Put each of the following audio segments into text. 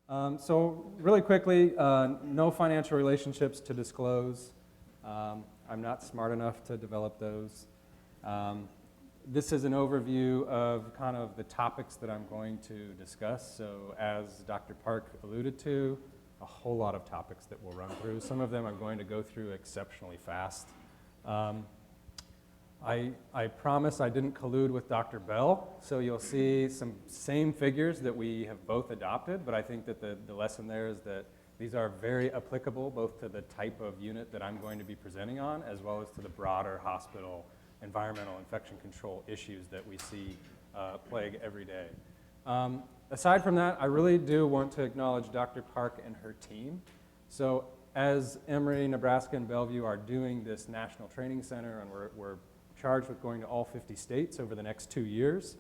So really quickly, no financial relationships to disclose. I'm not smart enough to develop those. This is an overview of kind of the topics that I'm going to discuss. So as Dr. Park alluded to, a whole lot of topics that we'll run through. Some of them I'm going to go through exceptionally fast. I promise I didn't collude with Dr. Bell, so you'll see some same figures that we have both adopted, but I think that the lesson there is that these are very applicable both to the type of unit that I'm going to be presenting on, as well as to the broader hospital environmental infection control issues that we see plague every day. Aside from that, I really do want to acknowledge Dr. Park and her team. So as Emory, Nebraska, and Bellevue are doing this national training center, and we're charged with going to all 50 states over the next 2 years.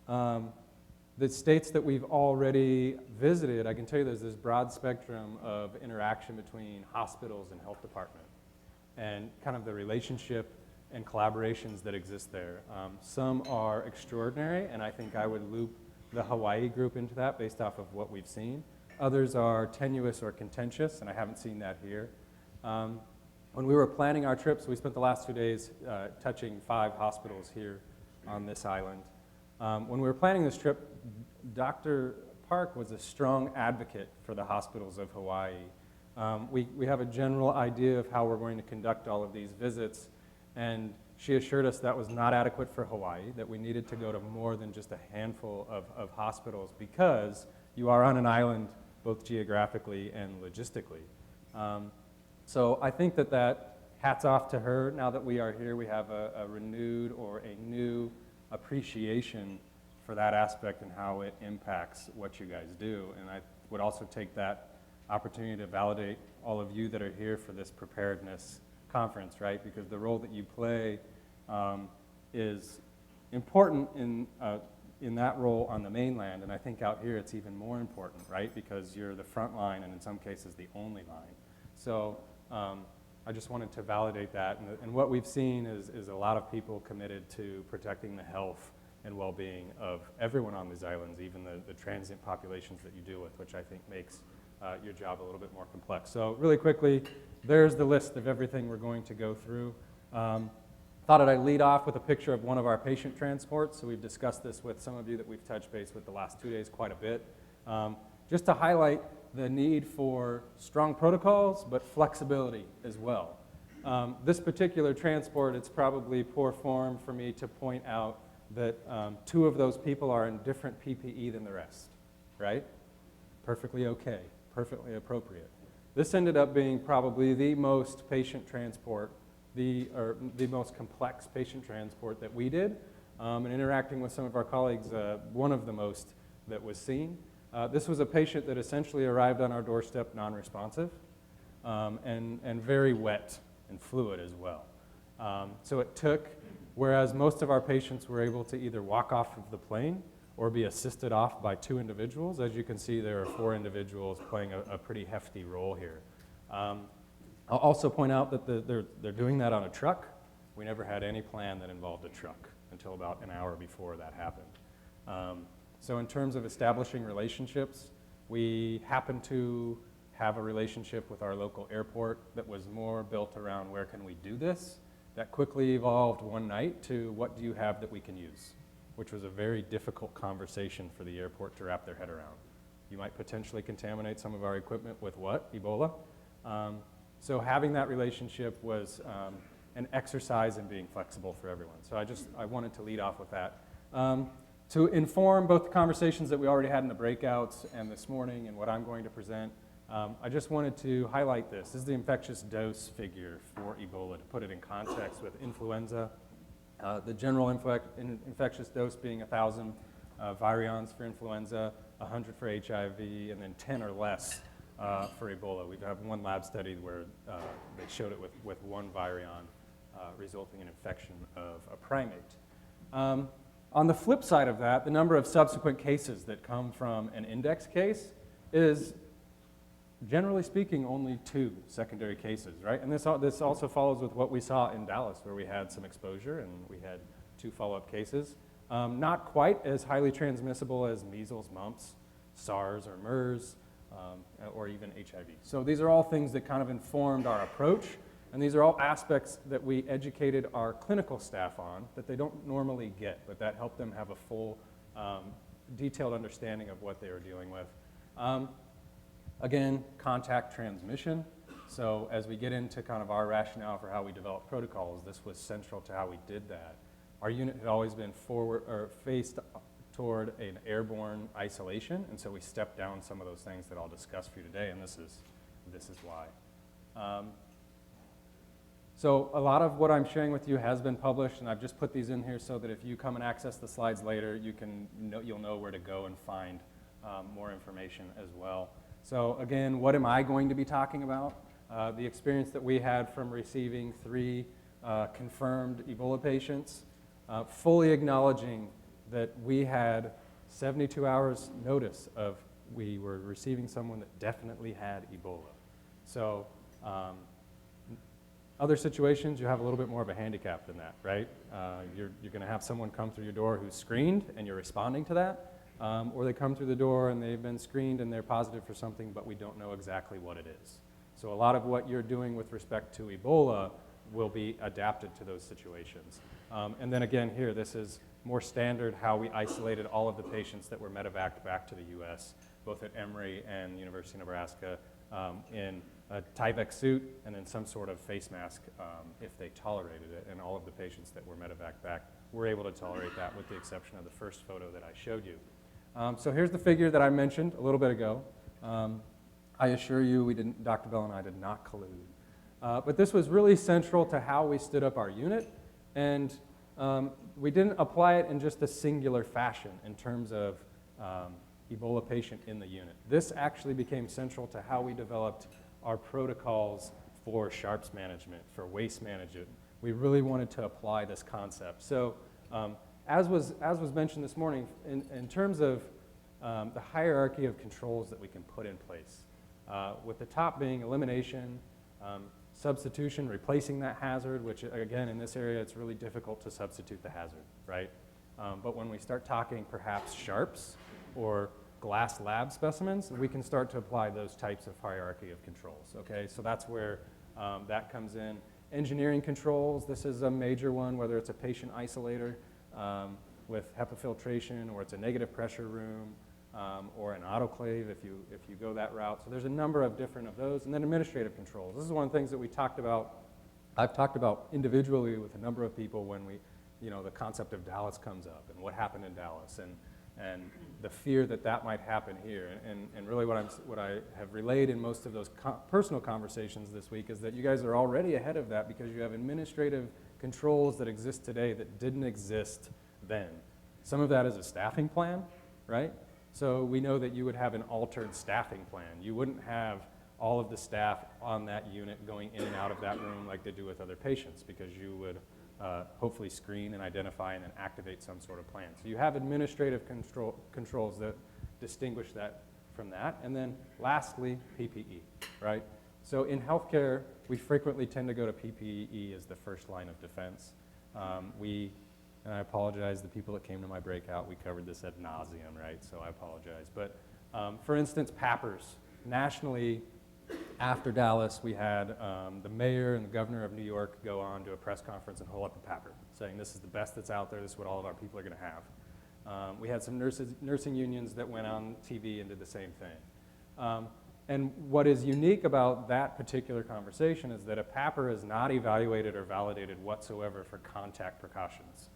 The states that we've already visited, I can tell you there's this broad spectrum of interaction between hospitals and health department and kind of the relationship and collaborations that exist there. Some are extraordinary, and I think I would loop the Hawaii group into that based off of what we've seen. Others are tenuous or contentious, and I haven't seen that here. When we were planning our trips, we spent the last 2 days touching 5 hospitals here on this island. When we were planning this trip, Dr. Park was a strong advocate for the hospitals of Hawaii. We have a general idea of how we're going to conduct all of these visits, and she assured us that was not adequate for Hawaii, that we needed to go to more than just a handful of hospitals because you are on an island both geographically and logistically. So I think that hats off to her. Now that we are here, we have a renewed or a new appreciation for that aspect and how it impacts what you guys do. And I would also take that opportunity to validate all of you that are here for this preparedness conference, right? Because the role that you play is important in that role on the mainland, and I think out here it's even more important, right? Because you're the front line and in some cases the only line. So I just wanted to validate that, and what we've seen is a lot of people committed to protecting the health and well-being of everyone on these islands, even the transient populations that you deal with, which I think makes your job a little bit more complex. So really quickly, there's the list of everything we're going to go through. Thought I'd lead off with a picture of one of our patient transports. So we've discussed this with some of you that we've touched base with the last 2 days quite a bit. Just to highlight the need for strong protocols, but flexibility as well. This particular transport, it's probably poor form for me to point out that 2 of those people are in different PPE than the rest, right? Perfectly okay, perfectly appropriate. This ended up being probably the most patient transport, the most complex patient transport that we did, and interacting with some of our colleagues, one of the most that was seen. This was a patient that essentially arrived on our doorstep non-responsive and very wet and fluid as well. So it took, whereas most of our patients were able to either walk off of the plane or be assisted off by 2 individuals. As you can see, there are 4 individuals playing a pretty hefty role here. I'll also point out that they're doing that on a truck. We never had any plan that involved a truck until about an hour before that happened. So in terms of establishing relationships, we happened to have a relationship with our local airport that was more built around where can we do this. That quickly evolved one night to what do you have that we can use, which was a very difficult conversation for the airport to wrap their head around. You might potentially contaminate some of our equipment with what? Ebola. So having that relationship was an exercise in being flexible for everyone. So I wanted to lead off with that. To inform both the conversations that we already had in the breakouts and this morning and what I'm going to present, I just wanted to highlight this. This is the infectious dose figure for Ebola to put it in context with influenza. The general infectious dose being 1,000 virions for influenza, 100 for HIV, and then 10 or less for Ebola. We have one lab study where they showed it with 1 virion resulting in infection of a primate. On the flip side of that, the number of subsequent cases that come from an index case is, generally speaking, only 2 secondary cases, right? And this also follows with what we saw in Dallas, where we had some exposure and we had 2 follow-up cases. Not quite as highly transmissible as measles, mumps, SARS, or MERS, or even HIV. So these are all things that kind of informed our approach, and these are all aspects that we educated our clinical staff on that they don't normally get, but that helped them have a full, detailed understanding of what they were dealing with. Again, contact transmission. So as we get into kind of our rationale for how we develop protocols, this was central to how we did that. Our unit had always been faced toward an airborne isolation, and so we stepped down some of those things that I'll discuss for you today, and this is why. So a lot of what I'm sharing with you has been published, and I've just put these in here so that if you come and access the slides later, you'll know where to go and find more information as well. So again, what am I going to be talking about? The experience that we had from receiving 3 confirmed Ebola patients, fully acknowledging that we had 72 hours notice of we were receiving someone that definitely had Ebola. So other situations, you have a little bit more of a handicap than that, right? You're going to have someone come through your door who's screened and you're responding to that. Or they come through the door and they've been screened and they're positive for something, but we don't know exactly what it is. So a lot of what you're doing with respect to Ebola will be adapted to those situations. And then again here, this is more standard how we isolated all of the patients that were medevaced back to the US, both at Emory and University of Nebraska, in a Tyvek suit and in some sort of face mask if they tolerated it. And all of the patients that were medevaced back were able to tolerate that with the exception of the first photo that I showed you. So here's the figure that I mentioned a little bit ago. I assure you, Dr. Bell and I did not collude. But this was really central to how we stood up our unit, and we didn't apply it in just a singular fashion in terms of Ebola patient in the unit. This actually became central to how we developed our protocols for sharps management, for waste management. We really wanted to apply this concept. So as was mentioned this morning, in terms of the hierarchy of controls that we can put in place, with the top being elimination, substitution, replacing that hazard, which again in this area it's really difficult to substitute the hazard, right? But when we start talking perhaps sharps or glass lab specimens, we can start to apply those types of hierarchy of controls, okay? So that's where that comes in. Engineering controls, this is a major one, whether it's a patient isolator with HEPA filtration, or it's a negative pressure room, or an autoclave if you go that route. So there's a number of different of those. And then administrative controls. This is one of the things that we talked about. I've talked about individually with a number of people when the concept of Dallas comes up and what happened in Dallas and the fear that that might happen here. And really what I have relayed in most of those personal conversations this week is that you guys are already ahead of that because you have administrative controls that exist today that didn't exist then. Some of that is a staffing plan, right? So we know that you would have an altered staffing plan. You wouldn't have all of the staff on that unit going in and out of that room like they do with other patients, because you would hopefully screen and identify and then activate some sort of plan. So you have administrative controls that distinguish that from that. And then lastly, PPE, right? So in healthcare, we frequently tend to go to PPE as the first line of defense. And I apologize, the people that came to my breakout, we covered this ad nauseum, right? So I apologize. But for instance, PAPRs. Nationally, after Dallas, we had the mayor and the governor of New York go on to a press conference and hold up a PAPR, saying this is the best that's out there, this is what all of our people are going to have. We had some nursing unions that went on TV and did the same thing. And what is unique about that particular conversation is that a PAPR is not evaluated or validated whatsoever for contact precautions.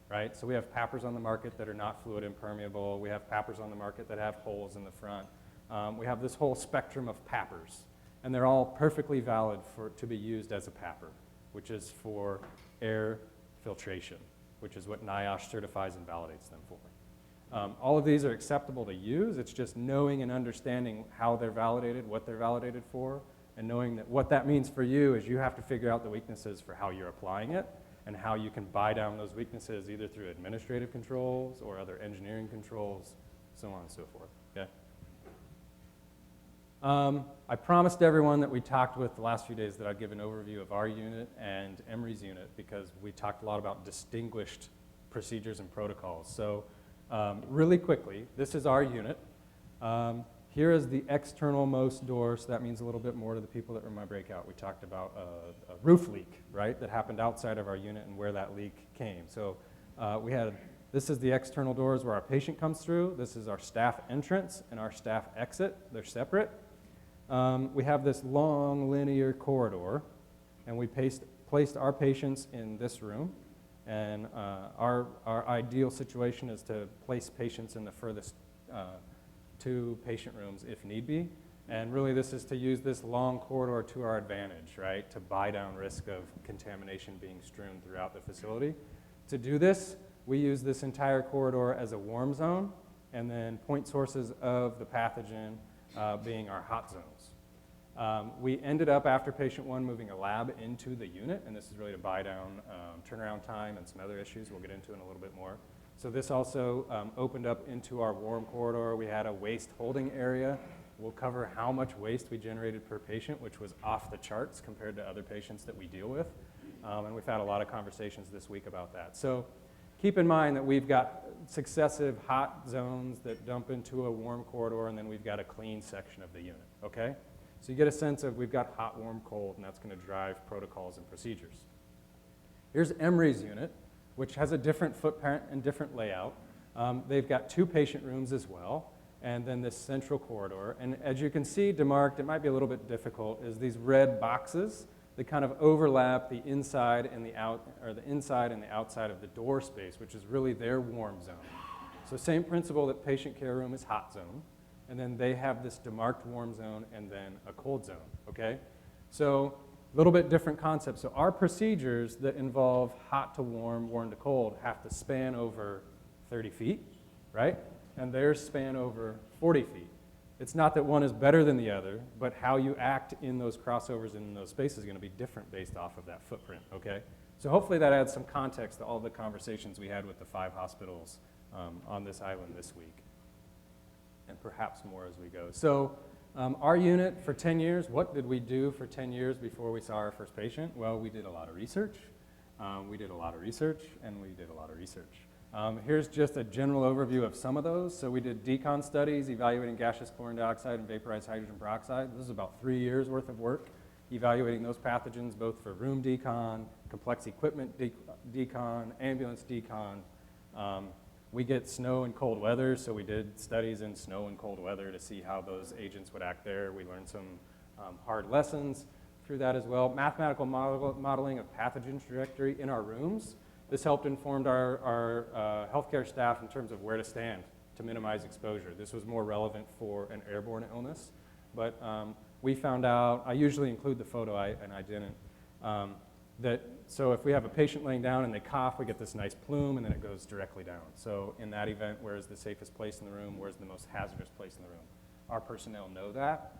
Right? So we have PAPRs on the market that are not fluid impermeable. We have PAPRs on the market that have holes in the front. We have this whole spectrum of PAPRs, and they're all perfectly valid to be used as a PAPR, which is for air filtration, which is what NIOSH certifies and validates them for. All of these are acceptable to use. It's just knowing and understanding how they're validated, what they're validated for, and knowing that what that means for you is you have to figure out the weaknesses for how you're applying it, and how you can buy down those weaknesses either through administrative controls or other engineering controls, so on and so forth, okay? I promised everyone that we talked with the last few days that I'd give an overview of our unit and Emory's unit, because we talked a lot about distinguished procedures and protocols. So really quickly, this is our unit. Here is the external-most door, so that means a little bit more to the people that were in my breakout. We talked about a roof leak, right, that happened outside of our unit and where that leak came. So this is the external doors where our patient comes through. This is our staff entrance and our staff exit. They're separate. We have this long linear corridor, and we placed our patients in this room. And our ideal situation is to place patients in the furthest two patient rooms if need be. And really this is to use this long corridor to our advantage, right, to buy down risk of contamination being strewn throughout the facility. To do this, we use this entire corridor as a warm zone, and then point sources of the pathogen being our hot zones. We ended up, after patient 1, moving a lab into the unit, and this is really to buy down turnaround time and some other issues we'll get into in a little bit more. So this also opened up into our warm corridor. We had a waste holding area. We'll cover how much waste we generated per patient, which was off the charts compared to other patients that we deal with. And we've had a lot of conversations this week about that. So keep in mind that we've got successive hot zones that dump into a warm corridor, and then we've got a clean section of the unit, okay? So you get a sense of we've got hot, warm, cold, and that's going to drive protocols and procedures. Here's Emory's unit, which has a different footprint and different layout. They've got 2 patient rooms as well, and then this central corridor. And as you can see demarked, it might be a little bit difficult, is these red boxes that kind of overlap the inside and the inside and the outside of the door space, which is really their warm zone. So same principle that patient care room is hot zone, and then they have this demarked warm zone and then a cold zone, okay? So a little bit different concept. So our procedures that involve hot to warm, warm to cold have to span over 30 feet, right? And theirs span over 40 feet. It's not that one is better than the other, but how you act in those crossovers and in those spaces is going to be different based off of that footprint, okay? So hopefully that adds some context to all the conversations we had with the 5 hospitals on this island this week, and perhaps more as we go. So our unit for 10 years, what did we do for 10 years before we saw our first patient? Well, we did a lot of research. We did a lot of research, and we did a lot of research. Here's just a general overview of some of those. So we did decon studies evaluating gaseous chlorine dioxide and vaporized hydrogen peroxide. This is about 3 years worth of work evaluating those pathogens, both for room decon, complex equipment decon, ambulance decon. We get snow and cold weather, so we did studies in snow and cold weather to see how those agents would act there. We learned some hard lessons through that as well. Mathematical modeling of pathogen trajectory in our rooms. This helped inform our healthcare staff in terms of where to stand to minimize exposure. This was more relevant for an airborne illness, but we found out, I usually include the photo, and I didn't, so if we have a patient laying down and they cough, we get this nice plume, and then it goes directly down. So in that event, where's the safest place in the room? Where's the most hazardous place in the room? Our personnel know that.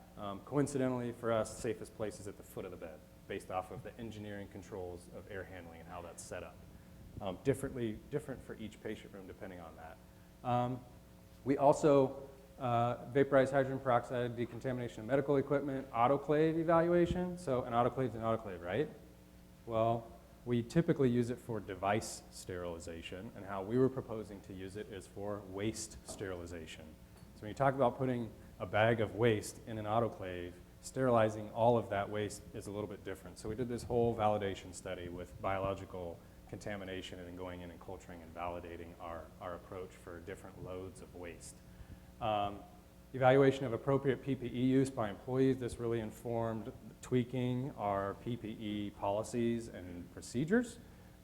Coincidentally, for us, safest place is at the foot of the bed, based off of the engineering controls of air handling and how that's set up. Different for each patient room, depending on that. We also vaporized hydrogen peroxide, decontamination of medical equipment, autoclave evaluation. So an autoclave is an autoclave, right? Well, we typically use it for device sterilization, and how we were proposing to use it is for waste sterilization. So when you talk about putting a bag of waste in an autoclave, sterilizing all of that waste is a little bit different. So we did this whole validation study with biological contamination and then going in and culturing and validating our approach for different loads of waste. Evaluation of appropriate PPE use by employees. This really informed tweaking our PPE policies and procedures,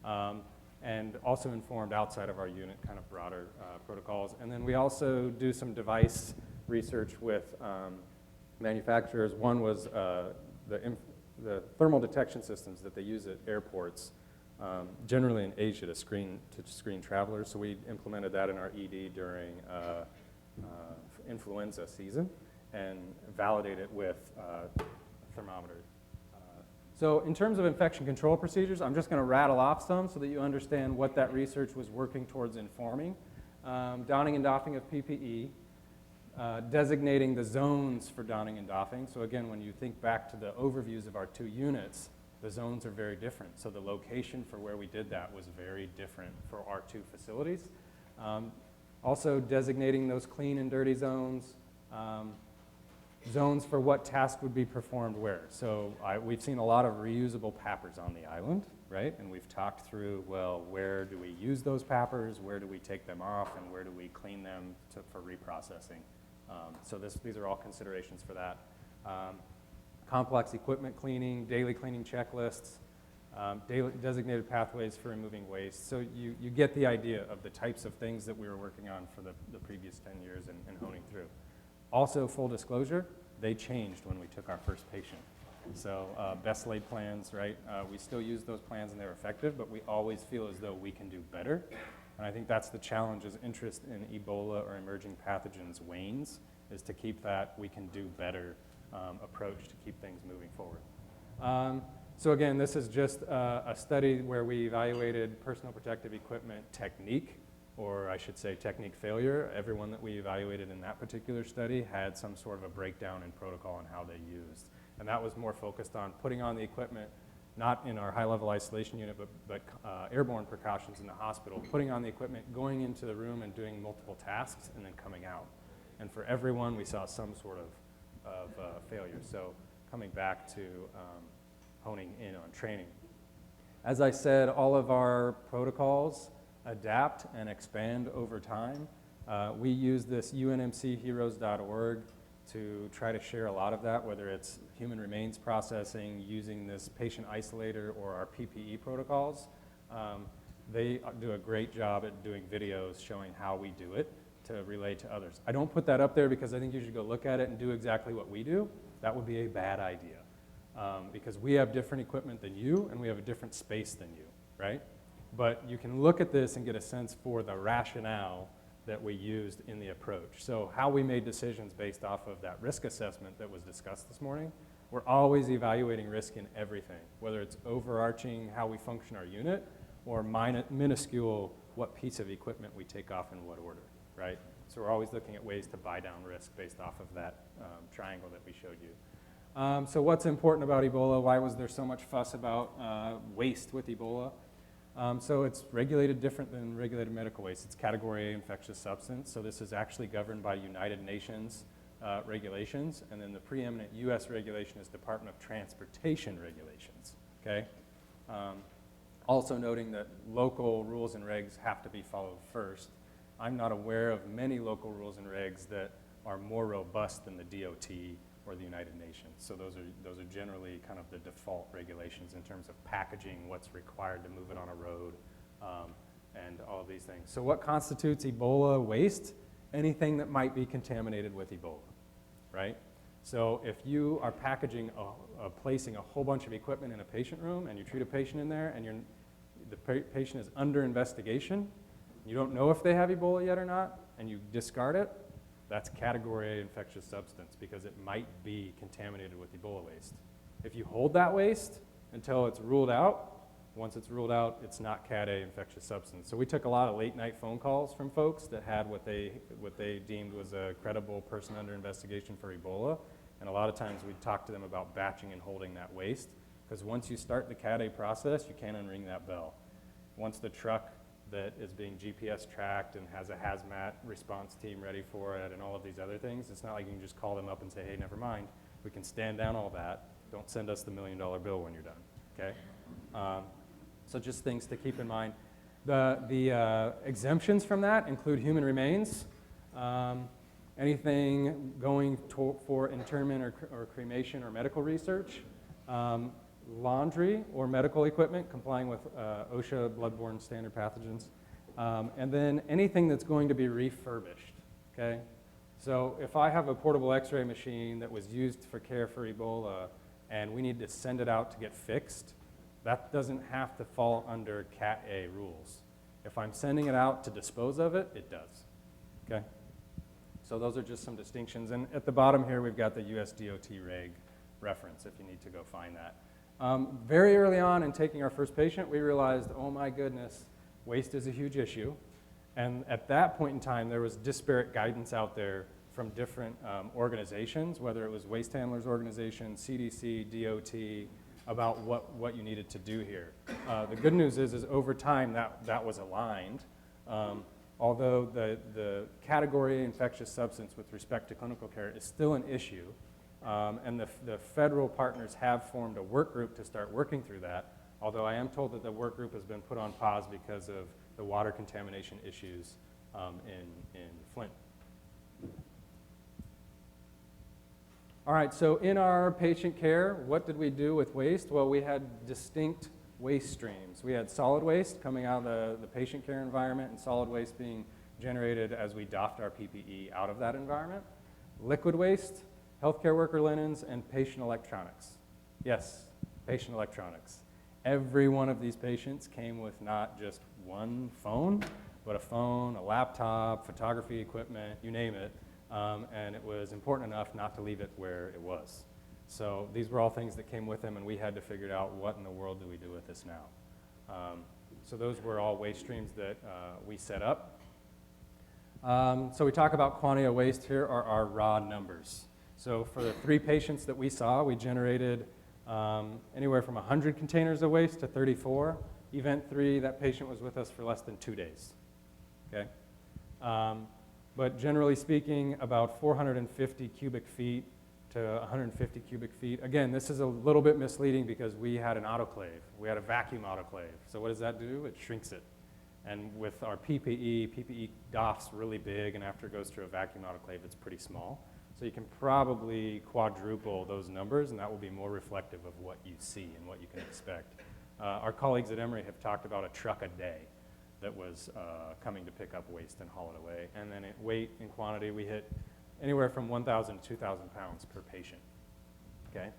and also informed outside of our unit kind of broader protocols. And then we also do some device research with manufacturers. One was the thermal detection systems that they use at airports, generally in Asia to screen travelers. So we implemented that in our ED during influenza season and validate it with thermometers. So in terms of infection control procedures, I'm just going to rattle off some so that you understand what that research was working towards informing. Donning and doffing of PPE, designating the zones for donning and doffing. So again, when you think back to the overviews of our 2 units, the zones are very different. So the location for where we did that was very different for our 2 facilities. Also designating those clean and dirty zones, zones for what task would be performed where. So we've seen a lot of reusable pappers on the island, right? And we've talked through, well, where do we use those pappers? Where do we take them off? And where do we clean them for reprocessing? So these are all considerations for that. Complex equipment cleaning, daily cleaning checklists, daily designated pathways for removing waste. So you get the idea of the types of things that we were working on for the previous 10 years and honing through. Also, full disclosure, they changed when we took our first patient. So best laid plans, right? We still use those plans and they're effective, but we always feel as though we can do better. And I think that's the challenge as interest in Ebola or emerging pathogens wanes, is to keep that we can do better approach to keep things moving forward. So again, this is just a study where we evaluated personal protective equipment technique, or I should say technique failure. Everyone that we evaluated in that particular study had some sort of a breakdown in protocol on how they used. And that was more focused on putting on the equipment, not in our high-level isolation unit, but airborne precautions in the hospital, putting on the equipment, going into the room and doing multiple tasks, and then coming out. And for everyone, we saw some sort of failure. So coming back to honing in on training. As I said, all of our protocols adapt and expand over time. We use this unmcheroes.org to try to share a lot of that, whether it's human remains processing, using this patient isolator, or our PPE protocols. They do a great job at doing videos showing how we do it to relay to others. I don't put that up there because I think you should go look at it and do exactly what we do. That would be a bad idea because we have different equipment than you and we have a different space than you, right? But you can look at this and get a sense for the rationale that we used in the approach. So how we made decisions based off of that risk assessment that was discussed this morning, we're always evaluating risk in everything, whether it's overarching how we function our unit or minuscule what piece of equipment we take off in what order, right? So we're always looking at ways to buy down risk based off of that triangle that we showed you. So what's important about Ebola? Why was there so much fuss about waste with Ebola? So it's regulated different than regulated medical waste. It's category A infectious substance. So this is actually governed by United Nations regulations. And then the preeminent US regulation is Department of Transportation regulations, okay? Also noting that local rules and regs have to be followed first. I'm not aware of many local rules and regs that are more robust than the DOT or the United Nations. So those are generally kind of the default regulations in terms of packaging, what's required to move it on a road, and all of these things. So what constitutes Ebola waste? Anything that might be contaminated with Ebola, right? So if you are packaging, placing a whole bunch of equipment in a patient room and you treat a patient in there and the patient is under investigation, you don't know if they have Ebola yet or not, and you discard it, that's category A infectious substance because it might be contaminated with Ebola waste. If you hold that waste until it's ruled out, once it's ruled out, it's not Cat A infectious substance. So we took a lot of late night phone calls from folks that had what they deemed was a credible person under investigation for Ebola. And a lot of times we'd talk to them about batching and holding that waste because once you start the Cat A process, you can't unring that bell. Once the truck that is being GPS tracked and has a hazmat response team ready for it and all of these other things, it's not like you can just call them up and say, hey, never mind. We can stand down all that. Don't send us the $1 million bill when you're done, okay? So just things to keep in mind. The exemptions from that include human remains, anything going for interment or cremation or medical research, laundry or medical equipment complying with OSHA bloodborne standard pathogens, and then anything that's going to be refurbished, okay? So if I have a portable x-ray machine that was used for care for Ebola and we need to send it out to get fixed, that doesn't have to fall under Cat A rules. If I'm sending it out to dispose of it, it does, okay? So those are just some distinctions. And at the bottom here, we've got the US DOT reg reference if you need to go find that. Very early on in taking our first patient, we realized, oh my goodness, waste is a huge issue. And at that point in time, there was disparate guidance out there from different organizations, whether it was waste handlers organization, CDC, DOT, about what you needed to do here. The good news is over time that was aligned. Although the category infectious substance with respect to clinical care is still an issue, And the federal partners have formed a work group to start working through that, although I am told that the work group has been put on pause because of the water contamination issues in Flint. All right, so in our patient care, what did we do with waste? Well, we had distinct waste streams. We had solid waste coming out of the patient care environment and solid waste being generated as we doffed our PPE out of that environment. Liquid waste, healthcare worker linens, and patient electronics. Yes, patient electronics. Every one of these patients came with not just one phone, but a phone, a laptop, photography equipment, you name it. And it was important enough not to leave it where it was. So these were all things that came with them, and we had to figure out what in the world do we do with this now. So those were all waste streams that we set up. So we talk about quantity of waste. Here are our raw numbers. So for the 3 patients that we saw, we generated anywhere from 100 containers of waste to 34. Event 3, that patient was with us for less than 2 days. Okay? But generally speaking, about 450 cubic feet to 150 cubic feet. Again, this is a little bit misleading because we had an autoclave. We had a vacuum autoclave. So what does that do? It shrinks it. And with our PPE doffs really big, and after it goes through a vacuum autoclave, it's pretty small. So you can probably quadruple those numbers, and that will be more reflective of what you see and what you can expect. Our colleagues at Emory have talked about a truck a day that was coming to pick up waste and haul it away. And then at weight and quantity, we hit anywhere from 1,000 to 2,000 pounds per patient. Okay.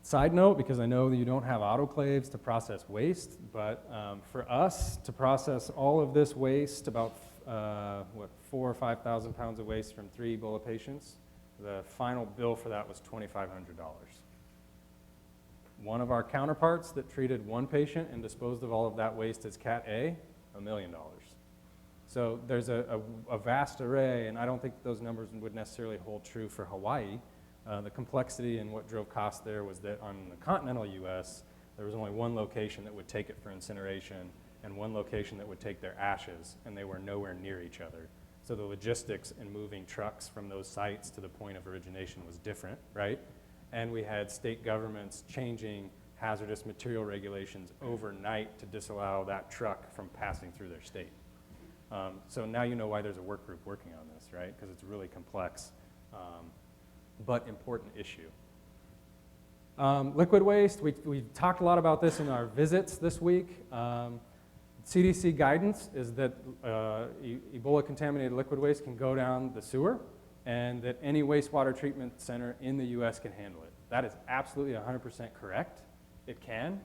Side note, because I know that you don't have autoclaves to process waste, but for us to process all of this waste, about 4,000 or 5,000 pounds of waste from 3 Ebola patients, the final bill for that was $2,500. One of our counterparts that treated 1 patient and disposed of all of that waste as Cat A, $1 million. So there's a vast array, and I don't think those numbers would necessarily hold true for Hawaii. The complexity and what drove costs there was that on the continental U.S., there was only 1 location that would take it for incineration and 1 location that would take their ashes, and they were nowhere near each other. So the logistics in moving trucks from those sites to the point of origination was different, right? And we had state governments changing hazardous material regulations overnight to disallow that truck from passing through their state. So now you know why there's a work group working on this, right? Because it's a really complex but important issue. Liquid waste, we talked a lot about this in our visits this week. CDC guidance is that Ebola contaminated liquid waste can go down the sewer, and that any wastewater treatment center in the U.S. can handle it. That is absolutely 100% correct. It can.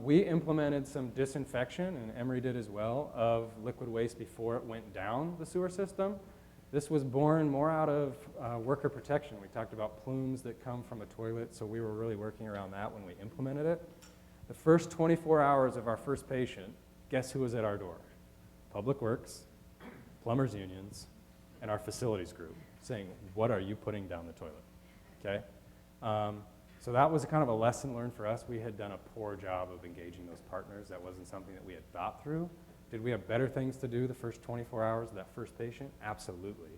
We implemented some disinfection, and Emory did as well, of liquid waste before it went down the sewer system. This was born more out of worker protection. We talked about plumes that come from a toilet, so we were really working around that when we implemented it. The first 24 hours of our first patient, guess who was at our door? Public Works, plumbers unions, and our facilities group, saying, what are you putting down the toilet? Okay? So that was kind of a lesson learned for us. We had done a poor job of engaging those partners. That wasn't something that we had thought through. Did we have better things to do the first 24 hours of that first patient? Absolutely.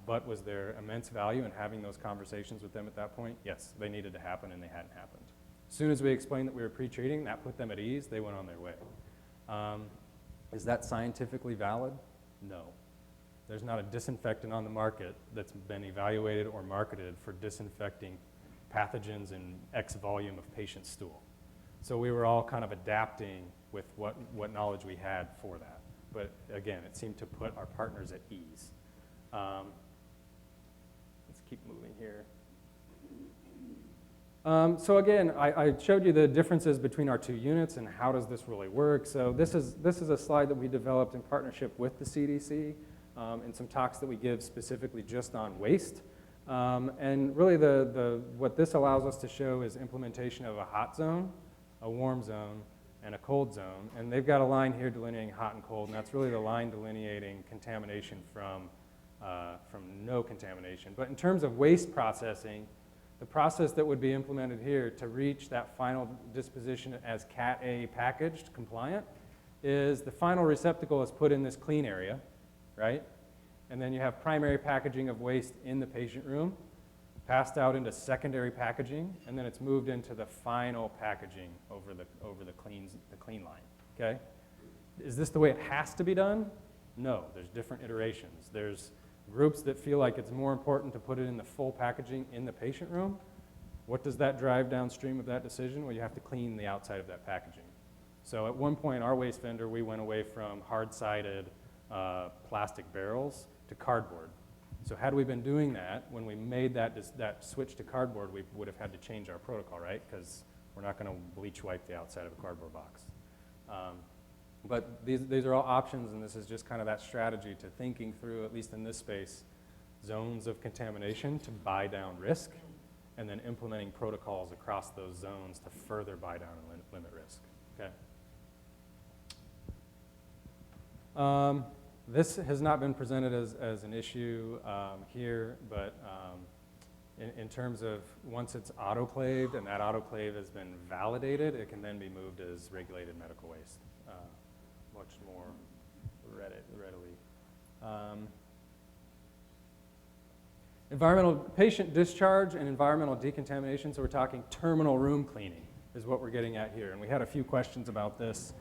But was there immense value in having those conversations with them at that point? Yes, they needed to happen, and they hadn't happened. As soon as we explained that we were pre-treating, that put them at ease. They went on their way. Is that scientifically valid? No. There's not a disinfectant on the market that's been evaluated or marketed for disinfecting pathogens in X volume of patient stool. So we were all kind of adapting with what knowledge we had for that. But again, it seemed to put our partners at ease. Let's keep moving here. So again, I showed you the differences between our 2 units and how does this really work. So this is a slide that we developed in partnership with the CDC and some talks that we give specifically just on waste. And really what this allows us to show is implementation of a hot zone, a warm zone, and a cold zone. And they've got a line here delineating hot and cold, and that's really the line delineating contamination from no contamination. But in terms of waste processing, the process that would be implemented here to reach that final disposition as Cat A packaged compliant is the final receptacle is put in this clean area, right? And then you have primary packaging of waste in the patient room, passed out into secondary packaging, and then it's moved into the final packaging over the clean line, okay? Is this the way it has to be done? No, there's different iterations. There's groups that feel like it's more important to put it in the full packaging in the patient room. What does that drive downstream of that decision? Well, you have to clean the outside of that packaging. So at one point, our waste vendor, we went away from hard-sided plastic barrels to cardboard. So had we been doing that, when we made that switch to cardboard, we would have had to change our protocol, right? Because we're not going to bleach wipe the outside of a cardboard box. But these are all options, and this is just kind of that strategy to thinking through, at least in this space, zones of contamination to buy down risk, and then implementing protocols across those zones to further buy down and limit risk, okay? This has not been presented as an issue here, but in terms of once it's autoclaved and that autoclave has been validated, it can then be moved as regulated medical waste much more readily. Environmental patient discharge and environmental decontamination, so we're talking terminal room cleaning is what we're getting at here. And we had a few questions about this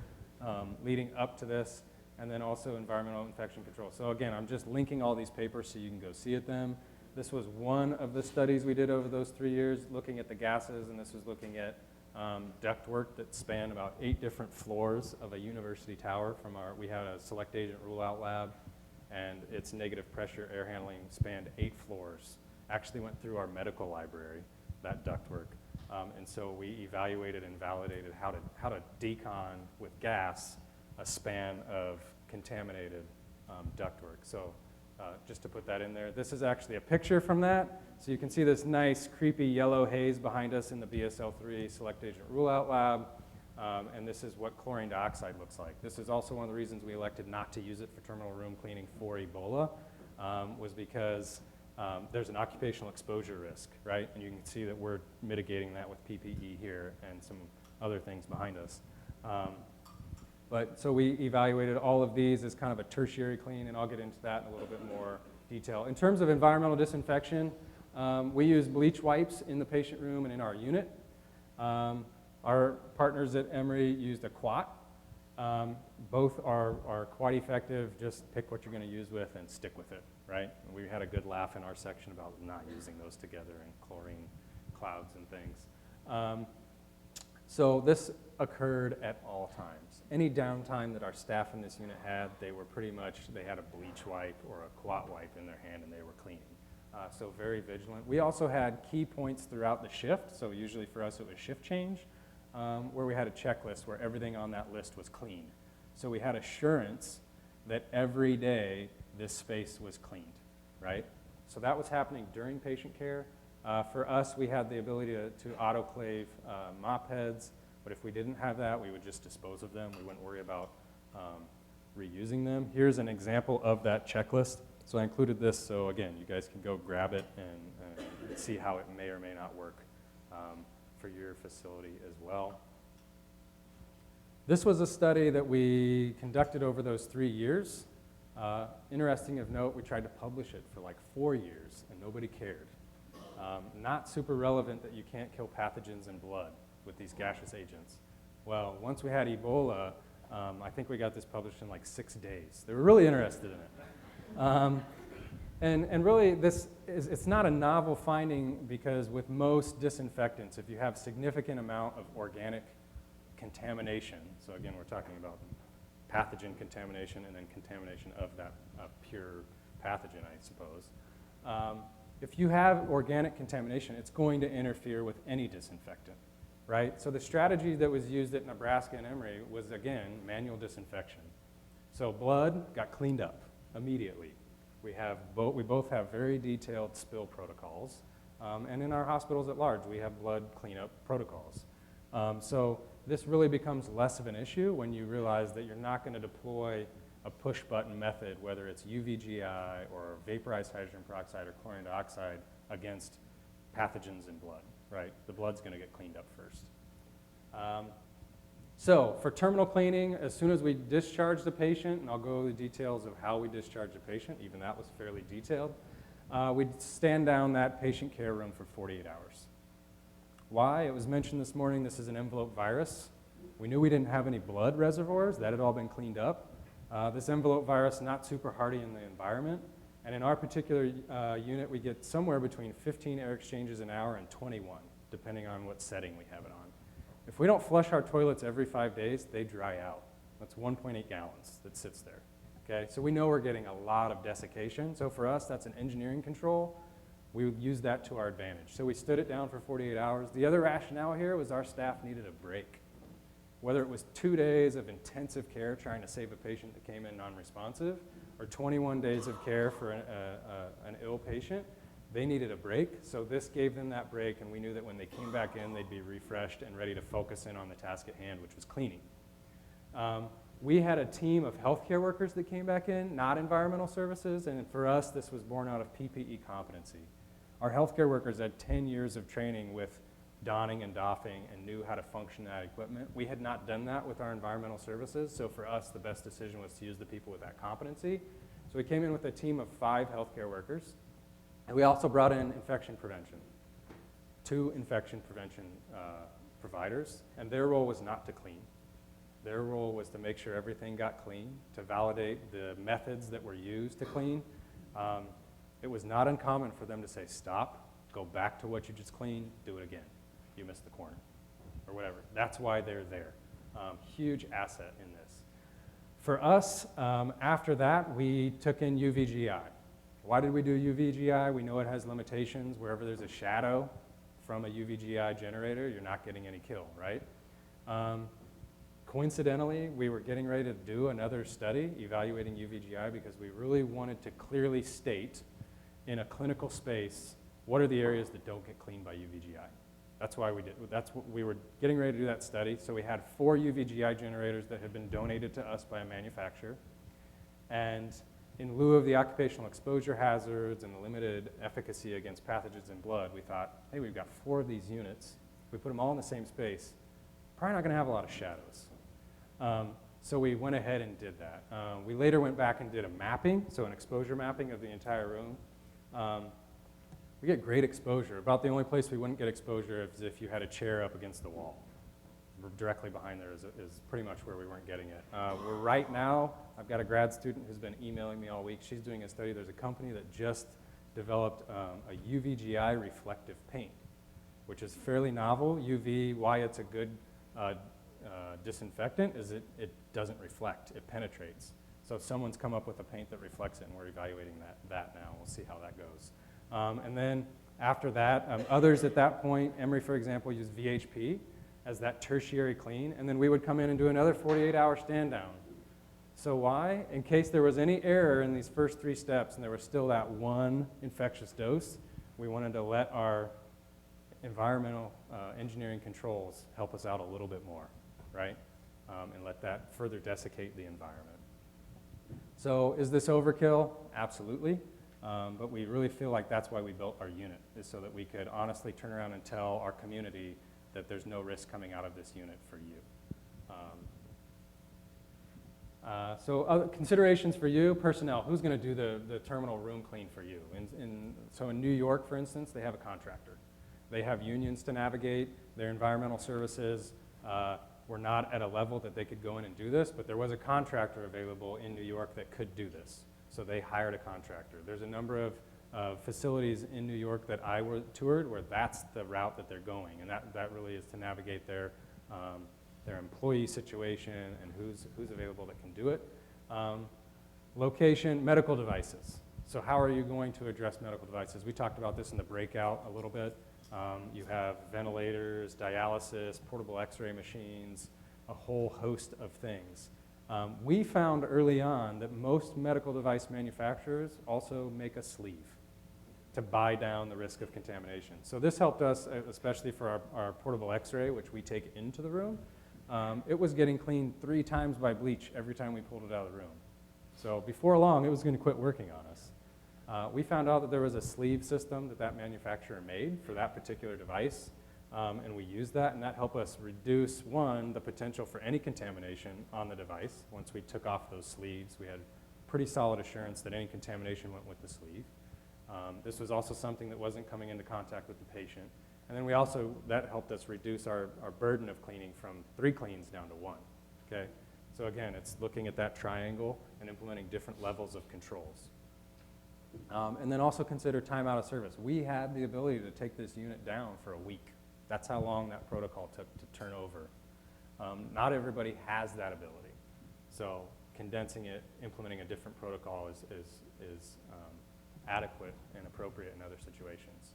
leading up to this, and then also environmental infection control. So again, I'm just linking all these papers so you can go see them. This was one of the studies we did over those 3 years looking at the gases, and this was looking at ductwork that spanned about 8 different floors of a university tower from we had a select agent rule-out lab, and its negative pressure air handling spanned 8 floors. Actually went through our medical library, that ductwork. And so we evaluated and validated how to decon with gas a span of contaminated ductwork. So just to put that in there, this is actually a picture from that. So you can see this nice creepy yellow haze behind us in the BSL-3 select agent rule-out lab. And this is what chlorine dioxide looks like. This is also one of the reasons we elected not to use it for terminal room cleaning for Ebola, was because there's an occupational exposure risk, right? And you can see that we're mitigating that with PPE here and some other things behind us. But so we evaluated all of these as kind of a tertiary clean, and I'll get into that in a little bit more detail. In terms of environmental disinfection, we use bleach wipes in the patient room and in our unit. Our partners at Emory used a quat. Both are quite effective. Just pick what you're going to use with and stick with it, right? And we had a good laugh in our section about not using those together and chlorine clouds and things. So this occurred at all times. Any downtime that our staff in this unit had, they had a bleach wipe or a quat wipe in their hand and they were cleaning. So very vigilant. We also had key points throughout the shift. So usually for us it was shift change, where we had a checklist where everything on that list was clean. So we had assurance that every day this space was cleaned, right? So that was happening during patient care. For us, we had the ability to autoclave mop heads, but if we didn't have that, we would just dispose of them. We wouldn't worry about reusing them. Here's an example of that checklist. So I included this, so again, you guys can go grab it and see how it may or may not work for your facility as well. This was a study that we conducted over those 3 years. Interesting of note, we tried to publish it for like 4 years, and nobody cared. Not super relevant that you can't kill pathogens in blood with these gaseous agents. Well, once we had Ebola, I think we got this published in like 6 days. They were really interested in it. And really, it's not a novel finding because with most disinfectants, if you have significant amount of organic contamination, so again, we're talking about pathogen contamination and then contamination of that pure pathogen, I suppose. If you have organic contamination, it's going to interfere with any disinfectant, right? So the strategy that was used at Nebraska and Emory was, again, manual disinfection. So blood got cleaned up immediately. We both have very detailed spill protocols, and in our hospitals at large, we have blood cleanup protocols. So this really becomes less of an issue when you realize that you're not going to deploy a push-button method, whether it's UVGI or vaporized hydrogen peroxide or chlorine dioxide against pathogens in blood, right? The blood's going to get cleaned up first. So for terminal cleaning, as soon as we discharge the patient, and I'll go over the details of how we discharge the patient, even that was fairly detailed, we'd stand down that patient care room for 48 hours. Why? It was mentioned this morning, this is an envelope virus. We knew we didn't have any blood reservoirs. That had all been cleaned up. This envelope virus, not super hardy in the environment. And in our particular unit, we get somewhere between 15 air exchanges an hour and 21, depending on what setting we have it on. If we don't flush our toilets every 5 days, they dry out. That's 1.8 gallons that sits there. Okay, so we know we're getting a lot of desiccation. So for us, that's an engineering control. We would use that to our advantage. So we stood it down for 48 hours. The other rationale here was our staff needed a break. Whether it was 2 days of intensive care trying to save a patient that came in non-responsive, or 21 days of care for an ill patient, they needed a break. So this gave them that break, and we knew that when they came back in, they'd be refreshed and ready to focus in on the task at hand, which was cleaning. We had a team of healthcare workers that came back in, not environmental services, and for us, this was born out of PPE competency. Our healthcare workers had 10 years of training with donning and doffing and knew how to function that equipment. We had not done that with our environmental services, so for us, the best decision was to use the people with that competency. So we came in with a team of 5 healthcare workers, and we also brought in infection prevention, 2 infection prevention providers, and their role was not to clean. Their role was to make sure everything got clean, to validate the methods that were used to clean. It was not uncommon for them to say, stop, go back to what you just cleaned, do it again. You missed the corner, or whatever. That's why they're there. Huge asset in this. For us, after that, we took in UVGI. Why did we do UVGI? We know it has limitations. Wherever there's a shadow from a UVGI generator, you're not getting any kill, right? Coincidentally, we were getting ready to do another study evaluating UVGI because we really wanted to clearly state in a clinical space what are the areas that don't get cleaned by UVGI. That's why we did. That's what we were getting ready to do that study. So we had 4 UVGI generators that had been donated to us by a manufacturer. And in lieu of the occupational exposure hazards and the limited efficacy against pathogens in blood, we thought, hey, we've got 4 of these units. We put them all in the same space. Probably not going to have a lot of shadows. So we went ahead and did that. We later went back and did a mapping, so an exposure mapping of the entire room. We get great exposure. About the only place we wouldn't get exposure is if you had a chair up against the wall. Directly behind there is pretty much where we weren't getting it. We're right now, I've got a grad student who's been emailing me all week. She's doing a study. There's a company that just developed a UVGI reflective paint, which is fairly novel. UV, why it's a good disinfectant is it doesn't reflect, it penetrates. So someone's come up with a paint that reflects it, and we're evaluating that now. We'll see how that goes. And then after that, others at that point, Emory, for example, used VHP as that tertiary clean, and then we would come in and do another 48-hour stand down. So why? In case there was any error in these first 3 steps and there was still that one infectious dose, we wanted to let our environmental engineering controls help us out a little bit more, right? And let that further desiccate the environment. So is this overkill? Absolutely. But we really feel like that's why we built our unit, is so that we could honestly turn around and tell our community that there's no risk coming out of this unit for you. So other considerations for you, personnel. Who's going to do the terminal room clean for you? So in New York, for instance, they have a contractor. They have unions to navigate. Their environmental services were not at a level that they could go in and do this, but there was a contractor available in New York that could do this. So they hired a contractor. There's a number of facilities in New York that I toured where that's the route that they're going, and that really is to navigate their employee situation and who's available that can do it. Location, medical devices. So how are you going to address medical devices? We talked about this in the breakout a little bit. You have ventilators, dialysis, portable x-ray machines, a whole host of things. We found early on that most medical device manufacturers also make a sleeve to buy down the risk of contamination. So this helped us, especially for our portable x-ray, which we take into the room. It was getting cleaned 3 times by bleach every time we pulled it out of the room. So before long, it was going to quit working on us. We found out that there was a sleeve system that manufacturer made for that particular device and we use that, and that helped us reduce, one, the potential for any contamination on the device. Once we took off those sleeves, we had pretty solid assurance that any contamination went with the sleeve. This was also something that wasn't coming into contact with the patient. And then that helped us reduce our burden of cleaning from 3 cleans down to 1, okay? So again, it's looking at that triangle and implementing different levels of controls. And then also consider time out of service. We had the ability to take this unit down for a week. That's how long that protocol took to turn over. Not everybody has that ability. So condensing it, implementing a different protocol is adequate and appropriate in other situations.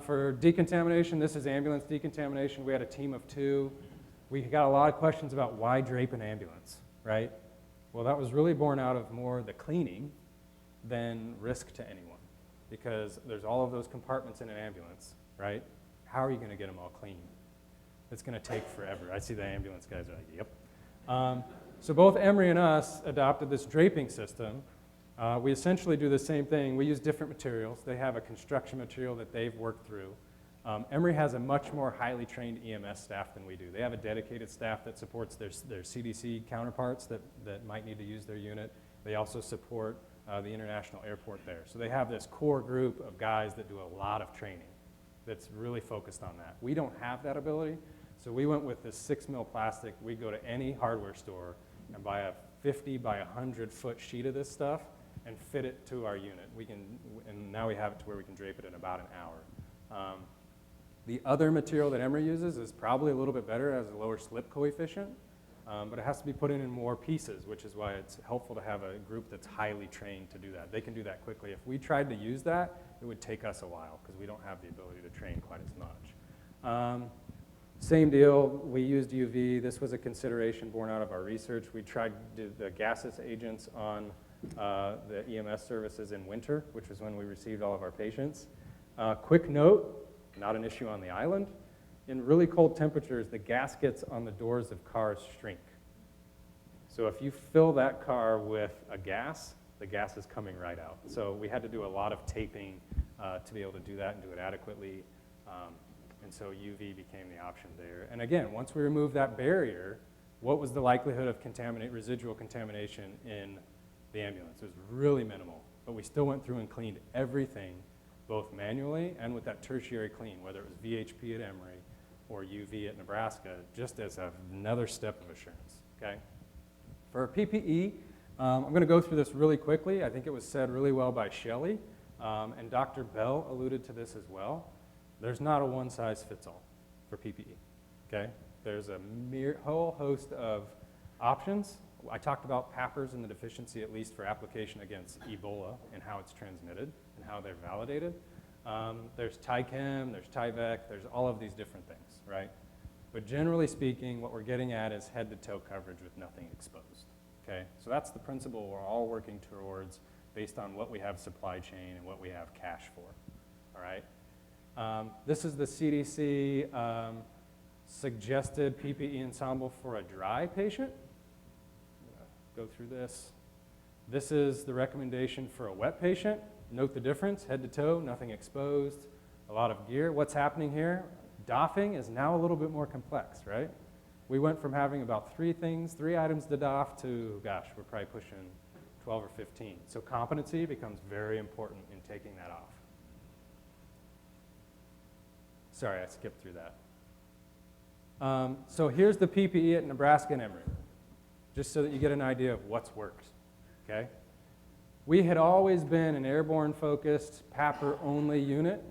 For decontamination, this is ambulance decontamination. We had a team of 2. We got a lot of questions about why drape an ambulance, right? Well, that was really born out of more the cleaning than risk to anyone, because there's all of those compartments in an ambulance, right? How are you going to get them all clean? It's going to take forever. I see the ambulance guys are like, yep. So both Emory and us adopted this draping system. We essentially do the same thing. We use different materials. They have a construction material that they've worked through. Emory has a much more highly trained EMS staff than we do. They have a dedicated staff that supports their CDC counterparts that might need to use their unit. They also support the international airport there. So they have this core group of guys that do a lot of training that's really focused on that. We don't have that ability, so we went with this 6 mil plastic. We go to any hardware store and buy a 50 by 100 foot sheet of this stuff and fit it to our unit. And now we have it to where we can drape it in about an hour. The other material that Emory uses is probably a little bit better, as a lower slip coefficient, but it has to be put in more pieces, which is why it's helpful to have a group that's highly trained to do that. They can do that quickly. If we tried to use that, it would take us a while because we don't have the ability to train quite as much. Same deal, we used UV. This was a consideration born out of our research. We tried to do the gaseous agents on the EMS services in winter, which was when we received all of our patients. Quick note, not an issue on the island. In really cold temperatures, the gaskets on the doors of cars shrink. So if you fill that car with a gas, the gas is coming right out. So we had to do a lot of taping to be able to do that and do it adequately. And so UV became the option there. And again, once we removed that barrier, what was the likelihood of residual contamination in the ambulance? It was really minimal, but we still went through and cleaned everything, both manually and with that tertiary clean, whether it was VHP at Emory or UV at Nebraska, just as another step of assurance, okay? For PPE, I'm going to go through this really quickly. I think it was said really well by Shelley, and Dr. Bell alluded to this as well. There's not a one-size-fits-all for PPE, okay? There's a whole host of options. I talked about PAPRs and the deficiency, at least for application against Ebola and how it's transmitted and how they're validated. There's TIChem, there's Tyvek, there's all of these different things, right? But generally speaking, what we're getting at is head-to-toe coverage with nothing exposed, okay? So that's the principle we're all working towards based on what we have supply chain and what we have cash for, all right? This is the CDC suggested PPE ensemble for a dry patient. Go through this. This is the recommendation for a wet patient. Note the difference, head to toe, nothing exposed, a lot of gear. What's happening here? Doffing is now a little bit more complex, right? We went from having about 3 items to doff to, gosh, we're probably pushing 12 or 15. So competency becomes very important in taking that off. Sorry, I skipped through that. So here's the PPE at Nebraska and Emory, just so that you get an idea of what's worked, okay? We had always been an airborne-focused, PAPR-only unit.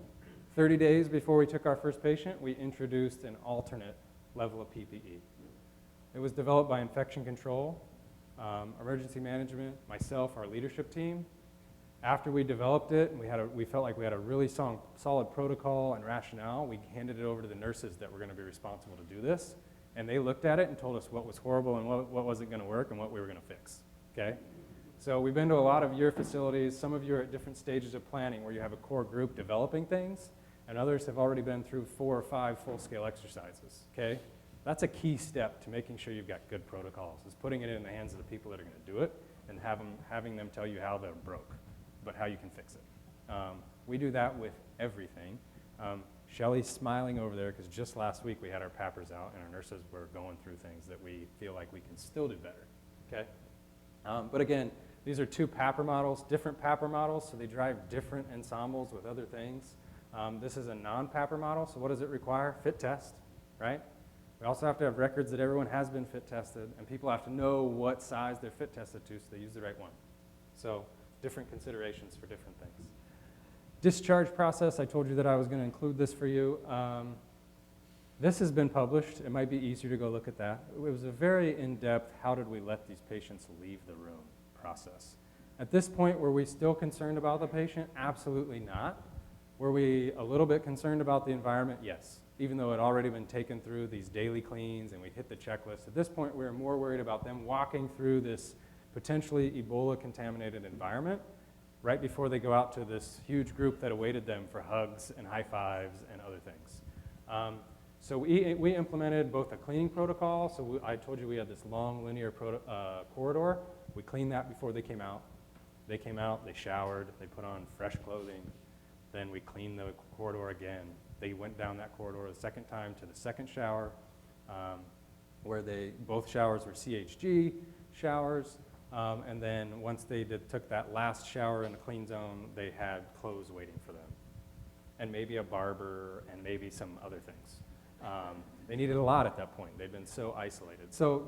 30 days before we took our first patient, we introduced an alternate level of PPE. It was developed by infection control, emergency management, myself, our leadership team. After we developed it, we felt like we had a really solid protocol and rationale. We handed it over to the nurses that were going to be responsible to do this, and they looked at it and told us what was horrible and what wasn't going to work and what we were going to fix, okay? So we've been to a lot of your facilities. Some of you are at different stages of planning where you have a core group developing things, and others have already been through 4 or 5 full-scale exercises, okay? That's a key step to making sure you've got good protocols, is putting it in the hands of the people that are going to do it and having them tell you how they're broke, but how you can fix it. We do that with everything. Shelly's smiling over there because just last week we had our PAPRs out and our nurses were going through things that we feel like we can still do better, okay? But again, these are two PAPR models, different PAPR models, so they drive different ensembles with other things. This is a non-PAPR model, so what does it require? Fit test, right? We also have to have records that everyone has been fit tested, and people have to know what size they're fit tested to so they use the right one. So different considerations for different things. Discharge process, I told you that I was going to include this for you. This has been published. It might be easier to go look at that. It was a very in-depth, how did we let these patients leave the room process. At this point, were we still concerned about the patient? Absolutely not. Were we a little bit concerned about the environment? Yes. Even though it had already been taken through these daily cleans and we hit the checklist, at this point, we were more worried about them walking through this potentially Ebola contaminated environment right before they go out to this huge group that awaited them for hugs and high fives and other things. So we implemented both a cleaning protocol. So I told you we had this long linear corridor. We cleaned that before they came out. They came out, they showered, they put on fresh clothing. Then we cleaned the corridor again. They went down that corridor the second time to the second shower, where both showers were CHG showers. And then once they took that last shower in the clean zone, they had clothes waiting for them. And maybe a barber and maybe some other things. They needed a lot at that point. They'd been so isolated. So